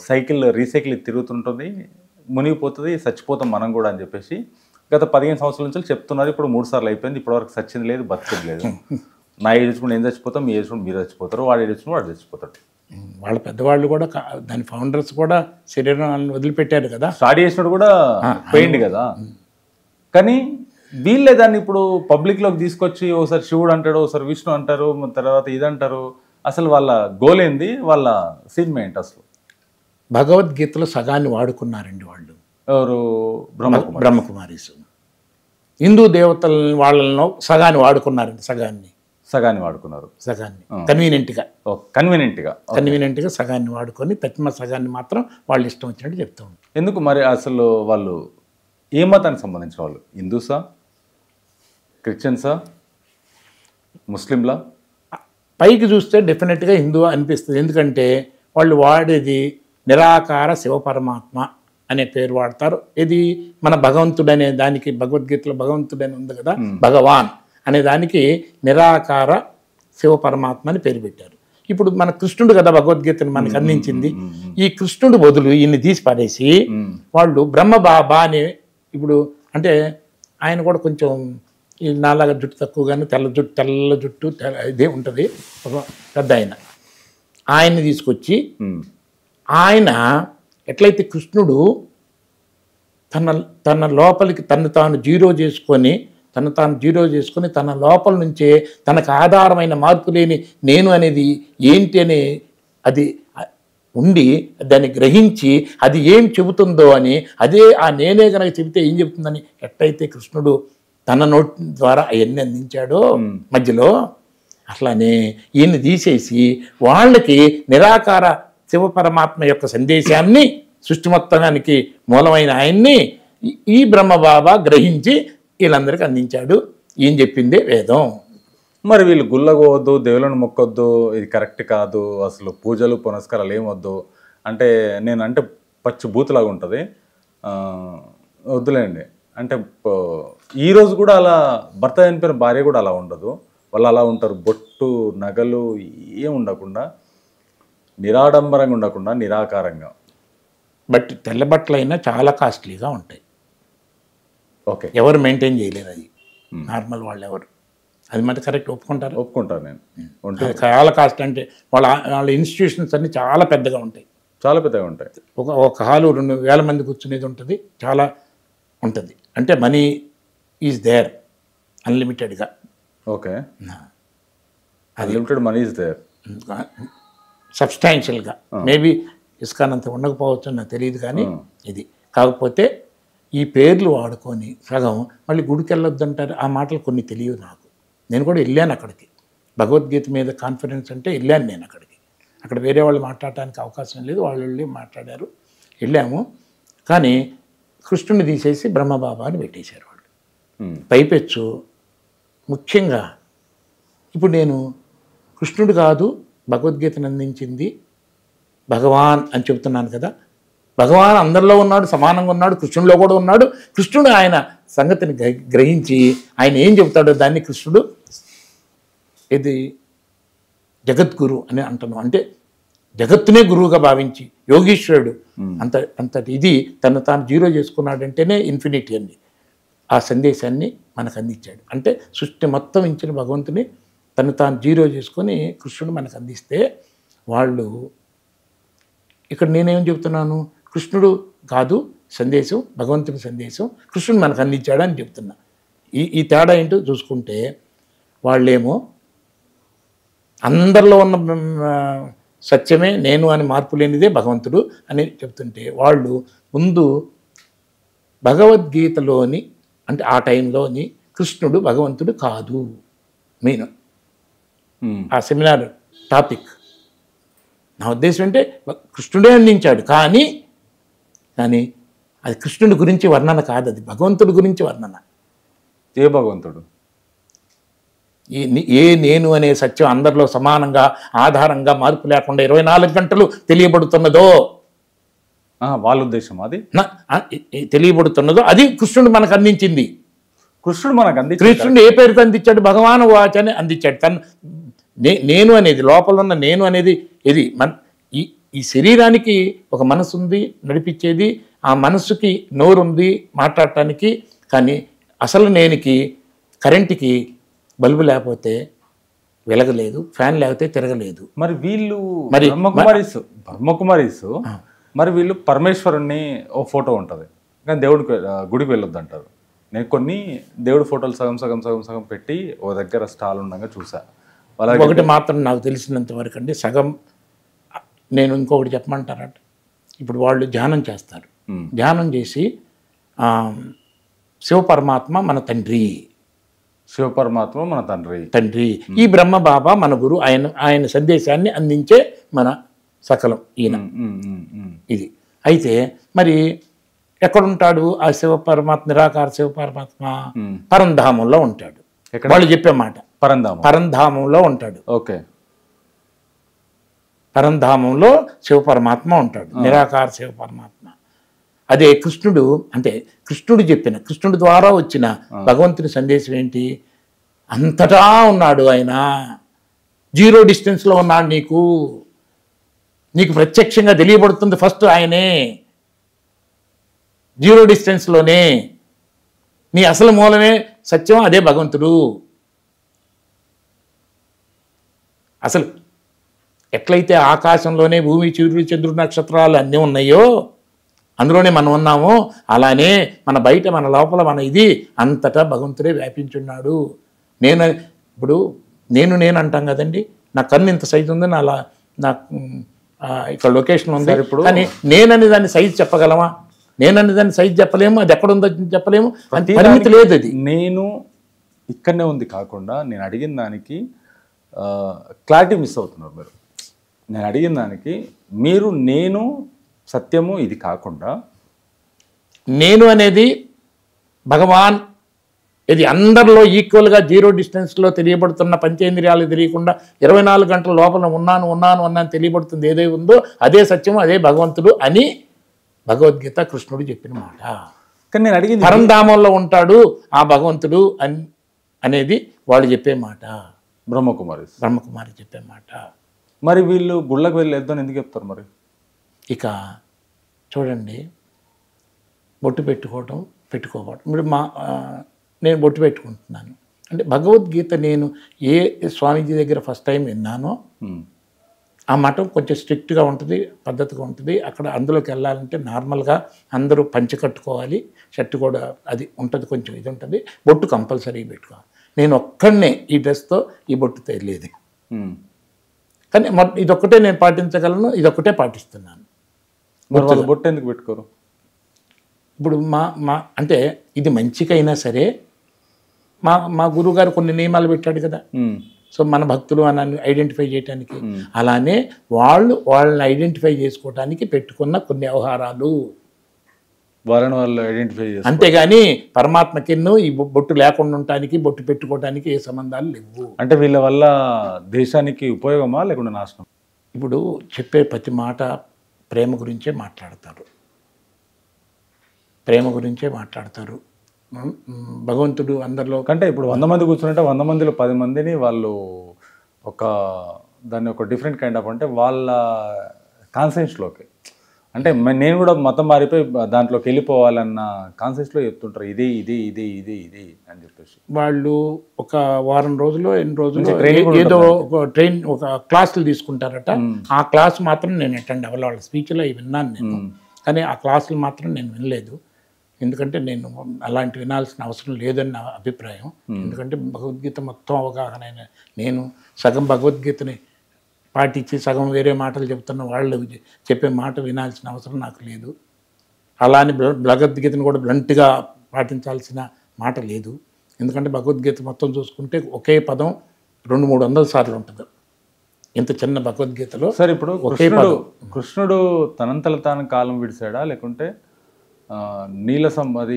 సైకిల్ రీసైకిల్ తిరుగుతుంటుంది, మునిగిపోతుంది, చచ్చిపోతాం మనం కూడా అని చెప్పేసి గత 15 సంవత్సరాల నుంచి చెప్తున్నారు. ఇప్పుడు 3 సార్లు అయిపోయింది, ఇప్పటివరకు చచ్చింది లేదు, బతికింది లేదు. నా ఏజ్ కూడా నేను చచ్చిపోతాం, మీ ఏజ్ కూడా మీరు చచ్చిపోతారు, వాడి ఏజ్ కూడా వాడు చచ్చిపోతాడు. వాళ్ళ పెద్దవాళ్ళు కూడా దాని ఫౌండర్స్ కూడా శరీరాన్ని వదిలిపెట్టారు కదా, స్టార్ట్ చేసినప్పుడు కూడా పోయింది కదా. కానీ వీళ్ళే దాన్ని ఇప్పుడు పబ్లిక్లోకి తీసుకొచ్చి ఒకసారి శివుడు అంటాడు, ఒకసారి విష్ణు అంటారు, తర్వాత ఇదంటారు. అసలు వాళ్ళ గోల్ ఏంది, వాళ్ళ సినిమా ఏంటి అసలు? భగవద్గీతలో సగాన్ని వాడుకున్నారండి వాళ్ళు. ఎవరు? బ్రహ్మకుమారీస్. హిందూ దేవతల వాళ్ళలో సగాన్ని వాడుకున్నారండి, సగాన్ని వాడుకున్నారు. కన్వీనియంట్గా సగాన్ని వాడుకొని తత్మ సగాన్ని మాత్రం వాళ్ళు ఇష్టం వచ్చినట్టు చెప్తూ ఉంటారు. ఎందుకు మరి? అసలు వాళ్ళు ఏ మతానికి సంబంధించిన వాళ్ళు? హిందూసా, క్రిస్టియన్సా, ముస్లింలా? పైకి చూస్తే డెఫినెట్గా హిందూ అనిపిస్తుంది. ఎందుకంటే వాళ్ళు వాడేది నిరాకార శివపరమాత్మ అనే పేరు వాడతారు. ఇది మన భగవంతుడనే దానికి భగవద్గీతలో భగవంతుడని ఉంది కదా, భగవాన్ అనే దానికి నిరాకార శివపరమాత్మ అని పేరు పెట్టారు. ఇప్పుడు మన కృష్ణుడు కదా భగవద్గీతను మనకు అందించింది. ఈ కృష్ణుడు బదులు ఈయన్ని తీసి పడేసి వాళ్ళు బ్రహ్మబాబా అని, ఇప్పుడు అంటే ఆయన కూడా కొంచెం నాలాగా జుట్టు తక్కువగానే తెల్ల జుట్టు ఇదే ఉంటుంది, ఒక పెద్ద ఆయన్ని తీసుకొచ్చి ఆయన ఎట్లయితే కృష్ణుడు తన లోపలికి తను తాను జీరో చేసుకొని తన లోపల నుంచే తనకు ఆధారమైన మార్పు లేని నేను అనేది ఏంటి అని అది ఉండి దాన్ని గ్రహించి అది ఏం చెబుతుందో అని, అదే ఆ నేనే కనుక చెబితే ఏం చెబుతుందని ఎట్లయితే కృష్ణుడు తన నోటి ద్వారా అవన్నీ అందించాడో మధ్యలో, అట్లానే ఈయన్ని తీసేసి వాళ్ళకి నిరాకార శివపరమాత్మ యొక్క సందేశాన్ని సృష్టి మొత్తానికి మూలమైన ఆయన్ని ఈ బ్రహ్మబాబా గ్రహించి వీళ్ళందరికీ అందించాడు. ఈయన చెప్పిందే వేదం. మరి వీళ్ళు గుళ్ళగోవద్దు, దేవులను మొక్కొద్దు, ఇది కరెక్ట్ కాదు, అసలు పూజలు పునస్కారాలు ఏమొద్దు అంటే, నేను అంటే పచ్చి బూతులాగా ఉంటుంది. వద్దులేండి. అంటే ఈ రోజు కూడా అలా భర్త చనిపోయిన భార్య కూడా అలా ఉండదు. వాళ్ళు అలా ఉంటారు. బొట్టు నగలు ఏం ఉండకుండా, నిరాడంబరంగా ఉండకుండా, నిరాకారంగా. బట్ తెల్ల బట్టలు అయినా చాలా కాస్ట్లీగా ఉంటాయి. ఓకే, ఎవరు మెయింటైన్ చేయలేరు అది, నార్మల్ వాళ్ళు ఎవరు. అది మరి కరెక్ట్ ఒప్పుకుంటారు? ఒప్పుకుంటాను నేను. అది చాలా కాస్ట్. అంటే వాళ్ళ ఇన్స్టిట్యూషన్స్ అన్నీ చాలా పెద్దగా ఉంటాయి, చాలా పెద్దగా ఉంటాయి. ఒక హాలు 2000 మంది కూర్చునేది ఉంటుంది, చాలా ఉంటుంది. అంటే మనీ ఈజ్ దేర్ అన్లిమిటెడ్గా. Okay, unlimited money is there సబ్స్టాన్షియల్గా. మేబీ ఇస్కాన్ అంత ఉండకపోవచ్చు, నాకు తెలియదు. కానీ ఇది కాకపోతే ఈ పేర్లు వాడుకొని సగం మళ్ళీ గుడికి వెళ్ళొద్దు అంటారు. ఆ మాటలు కొన్ని తెలియదు నాకు. నేను కూడా వెళ్ళాను అక్కడికి, భగవద్గీత మీద కాన్ఫరెన్స్ అంటే వెళ్ళాను నేను అక్కడికి. అక్కడ వేరే వాళ్ళు మాట్లాడటానికి అవకాశం లేదు, వాళ్ళు వెళ్ళి మాట్లాడారు, వెళ్ళాము. కానీ కృష్ణుని తీసేసి బ్రహ్మబాబా అని పెట్టేశారు వాళ్ళు. పైపెచ్చు ముఖ్యంగా ఇప్పుడు నేను కృష్ణుడు కాదు భగవద్గీతను అందించింది భగవాన్ అని చెబుతున్నాను కదా. భగవాన్ అందరిలో ఉన్నాడు, సమానంగా ఉన్నాడు, కృష్ణుడిలో కూడా ఉన్నాడు. కృష్ణుడు ఆయన సంగతిని గ్రహించి ఆయన ఏం చెబుతాడో దాన్ని కృష్ణుడు ఇది జగద్గురు అని అంటున్నాం. అంటే జగత్తునే గురువుగా భావించి యోగీశ్వరుడు అంతటి ఇది తను తాను జీరో చేసుకున్నాడంటేనే ఇన్ఫినిటీ అండి. ఆ సందేశాన్ని మనకు అందించాడు. అంటే సృష్టి మొత్తం ఇచ్చిన భగవంతుని తను తాను జీరో చేసుకొని కృష్ణుడు మనకు అందిస్తే వాళ్ళు ఇక్కడ నేనేం చెప్తున్నాను, కృష్ణుడు కాదు సందేశం, భగవంతుని సందేశం కృష్ణుడు మనకు అందించాడు అని చెప్తున్నా. ఈ తేడా ఏంటో చూసుకుంటే వాళ్ళేమో అందరిలో ఉన్న సత్యమే నేను అని మార్పు లేనిదే భగవంతుడు అని చెప్తుంటే, వాళ్ళు ముందు భగవద్గీతలోని అంటే ఆ టైంలోని కృష్ణుడు భగవంతుడు కాదు మెయిన్ ఆ సెమినార్ టాపిక్. నా ఉద్దేశం అంటే కృష్ణుడే అందించాడు, కానీ అది కృష్ణుడి గురించి వర్ణన కాదు, అది భగవంతుడి గురించి వర్ణన. ఏ భగవంతుడు? ఏ నేను అనే సత్యం అందరిలో సమానంగా ఆధారంగా మార్పు లేకుండా 24 గంటలు తెలియబడుతున్నదో వాళ్ళ ఉద్దేశం అది తెలియబడుతున్నదో అది కృష్ణుడు మనకు అందించింది. కృష్ణుడు మనకు కృష్ణుడు ఏ పేరుతో అందించాడు? భగవాన్ వాచ్ అని అందించాడు. తను నేను అనేది లోపల ఉన్న నేను అనేది ఇది ఈ శరీరానికి ఒక మనసు ఉంది నడిపించేది, ఆ మనస్సుకి నోరు ఉంది మాట్లాడటానికి. కానీ అసలు నేనికి కరెంటుకి బల్బు లేకపోతే వెలగలేదు, ఫ్యాన్ లేకపోతే తిరగలేదు. మరి వీళ్ళు బ్రహ్మకుమారీస్ మరి వీళ్ళు పరమేశ్వరుణ్ణి ఓ ఫోటో ఉంటుంది కానీ దేవుడికి గుడికి వెళ్ళొద్దు అంటారు. నేను కొన్ని దేవుడి ఫోటోలు సగం సగం సగం సగం పెట్టి ఓ దగ్గర స్టాల్ ఉండగా చూసా. ఒకటి మాత్రం నాకు తెలిసినంత వరకు అండి, సగం నేను ఇంకొకటి చెప్పమంటారట. ఇప్పుడు వాళ్ళు ధ్యానం చేస్తారు, ధ్యానం చేసి శివపరమాత్మ మన తండ్రి, శివపరమాత్మ మన తండ్రి, ఈ బ్రహ్మ బాబా మన గురు, ఆయన సందేశాన్ని అందించే మన సకలం ఈయన. ఇది అయితే మరి ఎక్కడుంటాడు ఆ శివపరమాత్మ? నిరాకార శివపరమాత్మ పరంధామంలో ఉంటాడు. వాళ్ళు చెప్పే మాట పరంధామంలో ఉంటాడు. ఓకే, పరంధామంలో శివపరమాత్మ ఉంటాడు, నిరాకార శివపరమాత్మ. అదే కృష్ణుడు అంటే కృష్ణుడు చెప్పిన, కృష్ణుడి ద్వారా వచ్చిన భగవంతుని సందేశం ఏంటి? అంతటా ఉన్నాడు ఆయన, జీరో డిస్టెన్స్లో ఉన్నాడు, నీకు ప్రత్యక్షంగా తెలియబడుతుంది ఫస్ట్ ఆయనే, జీరో డిస్టెన్స్లోనే. నీ అసలు మూలమే సత్యం, అదే భగవంతుడు. అసలు ఎట్లయితే ఆకాశంలోనే భూమి, సూర్యుడు, చంద్రుడు, నక్షత్రాలు అన్నీ ఉన్నాయో అందులోనే మనం ఉన్నాము, అలానే మన బయట మన లోపల మన ఇది అంతటా భగవంతుడే వ్యాపించున్నాడు. ఇప్పుడు నేను అంటాం కదండి, నా కన్ను ఇంత సైజు ఉంది, నాకు ఇక్కడ లొకేషన్ ఉంది, ఇప్పుడు కానీ నేనని దాన్ని సైజు చెప్పగలమా? నేనని దాన్ని సైజు చెప్పలేము, అది ఎక్కడుందో చెప్పలేము, పరిమితి లేదు. అది నేను ఇక్కడనే ఉంది కాకుండా నేను అడిగిన దానికి క్లారిటీ మిస్ అవుతున్నారు మీరు. నేను అడిగిన దానికి మీరు నేను సత్యము ఇది కాకుండా నేను అనేది భగవాన్, ఇది అందరిలో ఈక్వల్గా జీరో డిస్టెన్స్లో తెలియబడుతున్న పంచేంద్రియాలు తెలియకుండా 24 గంటల లోపల ఉన్నాను తెలియబడుతుంది. ఏదై ఉందో అదే సత్యము, అదే భగవంతుడు అని భగవద్గీత కృష్ణుడు చెప్పిన మాట. కానీ నేను అడిగింది పరంధామంలో ఉంటాడు ఆ భగవంతుడు అనేది వాళ్ళు చెప్పే మాట, బ్రహ్మకుమారి చెప్పే మాట. మరి వీళ్ళు గుళ్ళకు వెళ్ళి వేద్దాం ఎందుకు చెప్తారు మరి? ఇక చూడండి, బొట్టు పెట్టుకోవడం ఇప్పుడు నేను బొట్టు పెట్టుకుంటున్నాను అంటే భగవద్గీత నేను ఏ స్వామీజీ దగ్గర ఫస్ట్ టైం విన్నానో ఆ మఠం కొంచెం స్ట్రిక్ట్గా ఉంటుంది, పద్ధతిగా ఉంటుంది. అక్కడ అందులోకి వెళ్ళాలంటే నార్మల్గా అందరూ పంచె కట్టుకోవాలి, షర్ట్ కూడా అది ఉంటుంది, కొంచెం ఇది ఉంటుంది, బొట్టు కంపల్సరీ పెట్టుకోవాలి. నేను ఒక్కడనే ఈ డ్రెస్తో ఈ బొట్టు తెలియదు, కానీ ఇదొక్కటే నేను పాటించగలను, ఇదొక్కటే పాటిస్తున్నాను. బొట్టు ఎందుకు పెట్టుకోరు? ఇప్పుడు అంటే ఇది మంచికైనా సరే మా గురువుగారు కొన్ని నియమాలు పెట్టాడు కదా. సో మన భక్తులు అని ఐడెంటిఫై చేయడానికి, అలానే వాళ్ళని ఐడెంటిఫై చేసుకోవడానికి పెట్టుకున్న కొన్ని వ్యవహారాలు, వాళ్ళు ఐడెంటిఫై చేస్తారు. అంతేగాని పరమాత్మకిన్ను ఈ బొట్టు లేకుండా ఉండటానికి బొట్టు పెట్టుకోవడానికి ఏ సంబంధాలు లేవు. అంటే వీళ్ళ వల్ల దేశానికి ఉపయోగమా లేకుండా నాశనం? ఇప్పుడు చెప్పే ప్రతి మాట ప్రేమ గురించే మాట్లాడతారు, భగవంతుడు అందరిలో కంటే ఇప్పుడు 100 మంది కూర్చుంటే 100 మందిలో 10 మందిని వాళ్ళు దాన్ని ఒక డిఫరెంట్ కైండ్ ఆఫ్ అంటే వాళ్ళ కాన్సెన్స్లోకి, అంటే నేను కూడా మతం మారిపోయి దాంట్లోకి వెళ్ళిపోవాలన్న కాన్సెన్స్లో చెప్తుంటారు, ఇది ఇది ఇది ఇది ఇది అని చెప్పేసి. వాళ్ళు ఒక వారం రోజులు 8 రోజులు ఏదో ఒక క్లాసులు తీసుకుంటారట. ఆ క్లాస్ మాత్రం నేను అటెండ్ అవ్వాలి, వాళ్ళ స్పీచ్లో విన్నాను నేను, కానీ ఆ క్లాసులు మాత్రం నేను వినలేదు. ఎందుకంటే నేను అలాంటి వినాల్సిన అవసరం లేదని నా అభిప్రాయం. ఎందుకంటే భగవద్గీత మొత్తం అవగాహన అయిన నేను సగం భగవద్గీతని పాటించి సగం వేరే మాటలు చెప్తున్న వాళ్ళు చెప్పే మాట వినాల్సిన అవసరం నాకు లేదు. అలానే భగవద్గీతను కూడా బ్లంట్గా పాటించాల్సిన మాట లేదు. ఎందుకంటే భగవద్గీత మొత్తం చూసుకుంటే ఒకే పదం 200-300 సార్లు ఉంటుంది ఇంత చిన్న భగవద్గీతలో. సరే, ఇప్పుడు కృష్ణుడు తనంతల తాను కాలం విడిచాడా లేకుంటే అది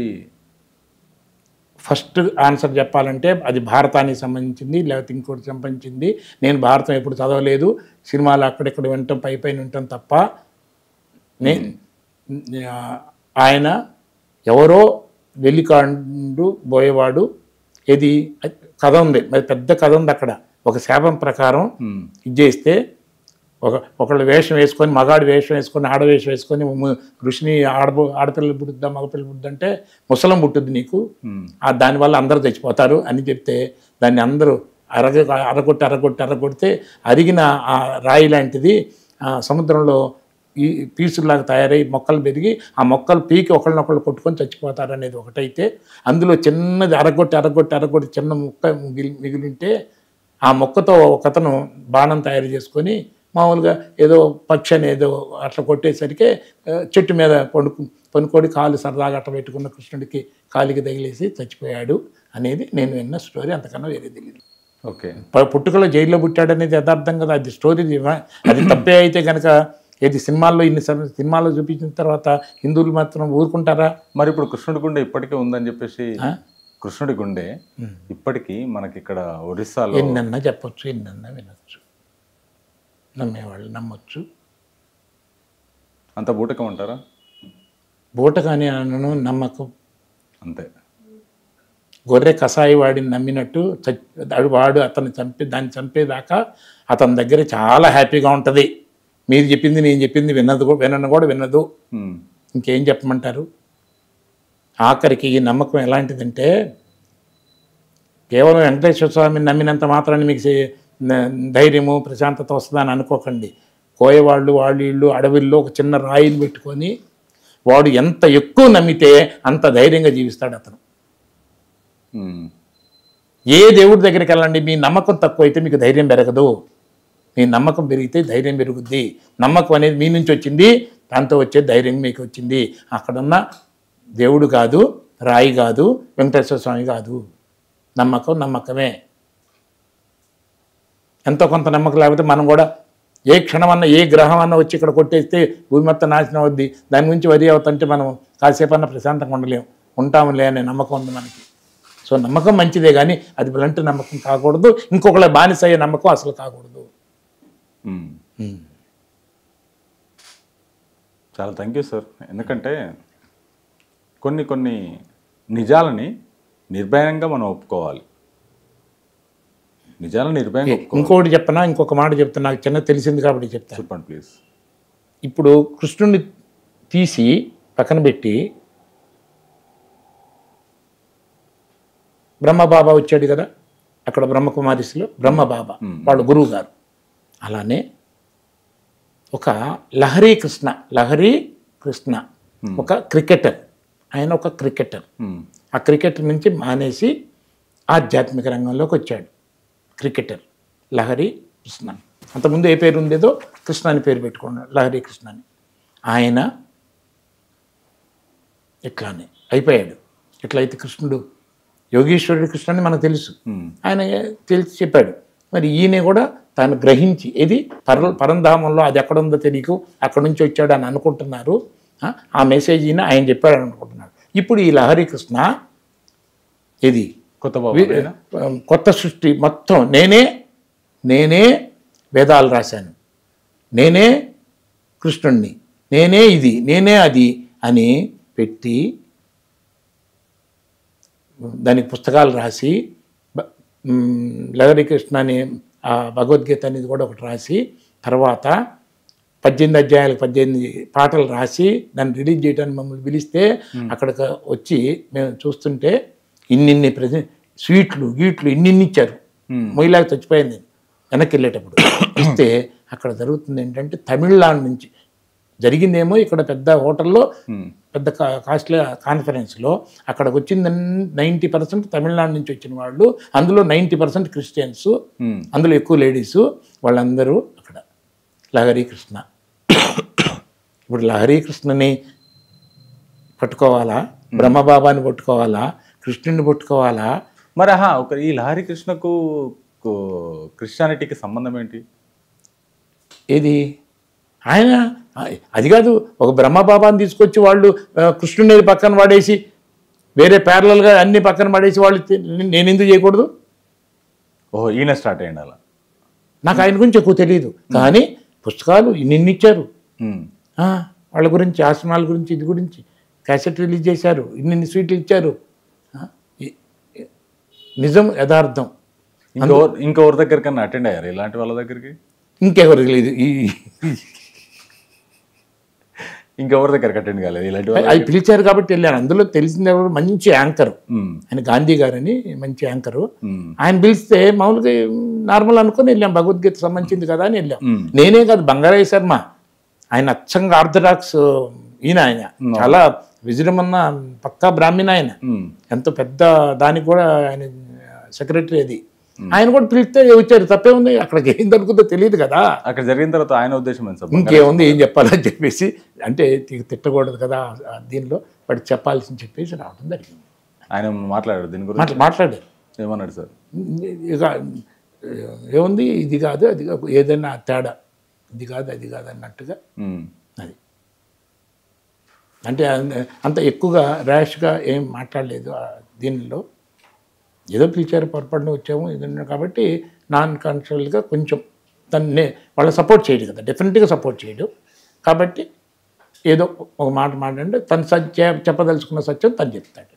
ఫస్ట్ ఆన్సర్ చెప్పాలంటే అది భారతానికి సంబంధించింది, లేకపోతే ఇంకోటి సంబంధించింది. నేను భారతం ఎప్పుడు చదవలేదు, సినిమాలు అక్కడెక్కడ వినటం పైన వినటం తప్ప. ఆయన ఎవరో వెలికాండు బోయేవాడు, ఇది కథ ఉంది, మరి పెద్ద కథ ఉంది అక్కడ. ఒక శాపం ప్రకారం ఇది చేస్తే ఒకళ్ళు వేషం వేసుకొని, మగాడు వేషం వేసుకొని, ఆడవేషం వేసుకొని ఋషిని ఆడపిల్లలు పుట్టుద్దా మగపిల్లలు పుట్టుద్దంటే ముసలం పుట్టుద్ది నీకు, దానివల్ల అందరూ చచ్చిపోతారు అని చెప్తే దాన్ని అందరూ అరగొడితే అరిగిన ఆ రాయి లాంటిది సముద్రంలో ఈ పీసులాగా తయారై మొక్కలు పెరిగి ఆ మొక్కలు పీకి ఒకళ్ళనొకళ్ళు కొట్టుకొని చచ్చిపోతారు అనేది ఒకటైతే, అందులో చిన్నది అరగొట్టి చిన్న మొక్క మిగిలింటే ఆ మొక్కతో ఒకతను బాణం తయారు చేసుకొని మామూలుగా ఏదో పక్షి ఏదో అట్లా కొట్టేసరికి చెట్టు మీద పనుకొని కాలు సరదాగా అట్ట పెట్టుకున్న కృష్ణుడికి కాలికి తగిలేసి చచ్చిపోయాడు అనేది నేను విన్న స్టోరీ, అంతకన్నా వేరే తెలియదు. ఓకే, పుట్టుకలో జైల్లో పుట్టాడు అనేది యథార్థం కదా, అది స్టోరీ. అది తప్పే అయితే కనుక ఏది సినిమాల్లో సినిమాల్లో చూపించిన తర్వాత హిందువులు మాత్రం ఊరుకుంటారా? మరి ఇప్పుడు కృష్ణుడి గుండె ఇప్పటికే ఉందని చెప్పేసి, కృష్ణుడి గుండె ఇప్పటికీ మనకి ఇక్కడ ఒరిస్సాలో ఎన్నన్నా చెప్పొచ్చు, ఎన్నన్నా వినొచ్చు, నమ్మేవాళ్ళు నమ్మొచ్చు. అంత బూటకం అంటారా? బూటకాని అనను, నమ్మకం అంతే. గొర్రె కషాయి వాడిని నమ్మినట్టు వాడు దాన్ని చంపేదాకా అతని దగ్గర చాలా హ్యాపీగా ఉంటుంది. మీరు చెప్పింది నేను చెప్పింది వినను కూడా వినదు, ఇంకేం చెప్పమంటారు? ఆఖరికి ఈ నమ్మకం ఎలాంటిదంటే, కేవలం వెంకటేశ్వర స్వామిని నమ్మినంత మాత్రాన్ని మీకు ధైర్యము ప్రశాంతత వస్తుందని అనుకోకండి. కోయవాళ్ళు వీళ్ళు అడవిల్లో ఒక చిన్న రాయిని పెట్టుకొని వాడు ఎంత ఎక్కువ నమ్మితే అంత ధైర్యంగా జీవిస్తాడు అతను. ఏ దేవుడి దగ్గరికి వెళ్ళండి, మీ నమ్మకం తక్కువ అయితే మీకు ధైర్యం పెరగదు, మీ నమ్మకం పెరిగితే ధైర్యం పెరుగుద్ది. నమ్మకం అనేది మీ నుంచి వచ్చింది, దాంతో వచ్చే ధైర్యం మీకు వచ్చింది. అక్కడున్న దేవుడు కాదు, రాయి కాదు, వెంకటేశ్వర స్వామి కాదు, నమ్మకమే. ఎంతో కొంత నమ్మకం లేకపోతే మనం కూడా ఏ క్షణమన్నా ఏ గ్రహం అన్నా వచ్చి ఇక్కడ కొట్టేస్తే భూమి మొత్తం నాశనం అవుద్ది, దాని గురించి వరి అవుతుంటే మనం కాసేపన్నా ప్రశాంతంగా ఉండలేము. ఉంటాములే అనే నమ్మకం ఉంది మనకి. సో నమ్మకం మంచిదే, కానీ అది బ్లంట్ నమ్మకం కాకూడదు, ఇంకొకళ్ళ బానిస అయ్యే నమ్మకం అసలు కాకూడదు. చాలా థ్యాంక్ యూ సార్. ఎందుకంటే కొన్ని నిజాలని నిర్భయంగా మనం ఒప్పుకోవాలి. నిజాలను నిర్భయంగా ఒప్పుకోవాలి. ఇంకోటి చెప్పనా, ఇంకొక మాట చెప్తాను, నాకు చిన్న తెలిసింది కాబట్టి చెప్తాను. చెప్పండి ప్లీజ్. ఇప్పుడు కృష్ణుడిని తీసి పక్కన పెట్టి బ్రహ్మబాబా వచ్చాడు కదా, అక్కడ బ్రహ్మకుమారిస్లో బ్రహ్మబాబా వాళ్ళు గురువు గారు. అలానే ఒక లహరీ కృష్ణ ఒక క్రికెటర్, ఆయన ఒక క్రికెటర్. ఆ క్రికెటర్ నుంచి మానేసి ఆధ్యాత్మిక రంగంలోకి వచ్చాడు. క్రికెటర్ లహరీ కృష్ణ. అంతకుముందు ఏ పేరు ఉండేదో కృష్ణ అని పేరు పెట్టుకున్నాడు, లహరీ కృష్ణ అని. ఆయన ఇట్లానే అయిపోయాడు. ఎట్లయితే కృష్ణుడు యోగీశ్వరుడు కృష్ణ అని మనకు తెలుసు, ఆయన తెలిసి చెప్పాడు. మరి ఈయన కూడా తాను గ్రహించి ఇది పరంధామంలో అది ఎక్కడుందో తెలియకు అక్కడి నుంచి వచ్చాడు అని అనుకుంటున్నారు. ఆ మెసేజ్ ఈయన ఆయన చెప్పాడు అనుకుంటున్నాడు. ఇప్పుడు ఈ లహరీ కృష్ణ ఇది కొత్త సృష్టి మొత్తం నేనే వేదాలు రాశాను, నేనే కృష్ణుణ్ణి, నేనే ఇది, నేనే అది అని పెట్టి దానికి పుస్తకాలు రాసి లహరీ కృష్ణ అని భగవద్గీత అనేది కూడా ఒకటి రాసి, తర్వాత 18 అధ్యాయాలకు 18 పాటలు రాసి దాన్ని రిలీజ్ చేయడానికి మమ్మల్ని పిలిస్తే అక్కడికి వచ్చి మేము చూస్తుంటే ఇన్నిన్ని స్వీట్లు గీట్లు ఇన్నిన్ని ఇచ్చారు. మొయ్యలాగా చచ్చిపోయింది నేను వెనక్కి వెళ్ళేటప్పుడు. ఇస్తే అక్కడ జరుగుతుంది ఏంటంటే తమిళనాడు నుంచి జరిగిందేమో ఇక్కడ పెద్ద హోటల్లో పెద్ద కాస్ట్లీ కాన్ఫరెన్స్లో అక్కడికి వచ్చింది 90% తమిళనాడు నుంచి వచ్చిన వాళ్ళు, అందులో 90% క్రిస్టియన్స్, అందులో ఎక్కువ లేడీసు, వాళ్ళందరూ అక్కడ లహరీ కృష్ణ. ఇప్పుడు లహరీ కృష్ణని పట్టుకోవాలా, బ్రహ్మబాబాని పట్టుకోవాలా, కృష్ణుని పట్టుకోవాలా? మరి ఈ లహరీ కృష్ణకు క్రిస్టియానిటీకి సంబంధం ఏంటి? ఏది ఆయన అది కాదు, ఒక బ్రహ్మబాబాని తీసుకొచ్చి వాళ్ళు కృష్ణుని పక్కన పడేసి వేరే ప్యారలల్గా అన్ని పక్కన పడేసి వాళ్ళు నేను ఎందుకు చేయకూడదు? ఓహో, ఈయన స్టార్ట్ అయ్యింది అలా. నాకు ఆయన గురించి ఎక్కువ తెలియదు, కానీ పుస్తకాలు ఇన్ని ఇచ్చారు వాళ్ళ గురించి, ఆశ్రమాల గురించి, ఇది గురించి క్యాసెట్ రిలీజ్ చేశారు, ఇన్ని స్వీట్లు ఇచ్చారు. నిజం, యథార్థం. ఇంకెవరి దగ్గరికన్నా అటెండ్ అయ్యారు ఇలాంటి వాళ్ళ దగ్గరికి? ఇంకెవరికి లేదు, ఇంకెవరి దగ్గరికి అటెండ్ కాలేదు ఇలాంటి వాళ్ళు? అది పిలిచారు కాబట్టి వెళ్ళాను. అందులో తెలిసింది ఎవరు, మంచి యాంకరు ఆయన, గాంధీ గారు అని మంచి యాంకరు. ఆయన పిలిస్తే మామూలుగా నార్మల్ అనుకుని వెళ్ళాం, భగవద్గీత సంబంధించింది కదా అని వెళ్ళాం. నేనే కాదు, బంగారయ్య శర్మ ఆయన అచ్చంగా ఆర్థడాక్స్ ఆయన చాలా విజయమన్న పక్కా బ్రాహ్మణ ఆయన, ఎంతో పెద్ద దానికి కూడా ఆయన సెక్రటరీ. అది ఆయన కూడా పిలిస్తే వచ్చారు, తప్పే ఉంది. అక్కడికి ఏం జరుగుతుందో తెలియదు కదా. అక్కడ జరిగిన తర్వాత ఆయన ఉద్దేశం ఇంకేముంది, ఏం చెప్పాలని చెప్పేసి, అంటే తిట్టకూడదు కదా దీనిలో, వాడు చెప్పాల్సింది చెప్పేసి రావడం జరిగింది. ఆయన మాట్లాడారు దీని గురించి? మాట్లాడారు. ఏమన్నాడు సార్? ఇక ఏముంది, ఇది కాదు అది కాదు, ఏదైనా తేడా, ఇది కాదు అది కాదు అన్నట్టుగా. అది అంటే అంత ఎక్కువగా ర్యాష్గా ఏం మాట్లాడలేదు దీనిలో. ఏదో పిలిచారు, పొరపాటున వచ్చాము ఏదన్నా, కాబట్టి నాన్ కాన్షియల్గా కొంచెం తన్నే వాళ్ళు సపోర్ట్ చేయడు కదా, డెఫినెట్గా సపోర్ట్ చేయడు. కాబట్టి ఏదో ఒక మాట మాట్లాడండి, తను చెప్పదలుచుకున్న సత్యం తను చెప్తాడు.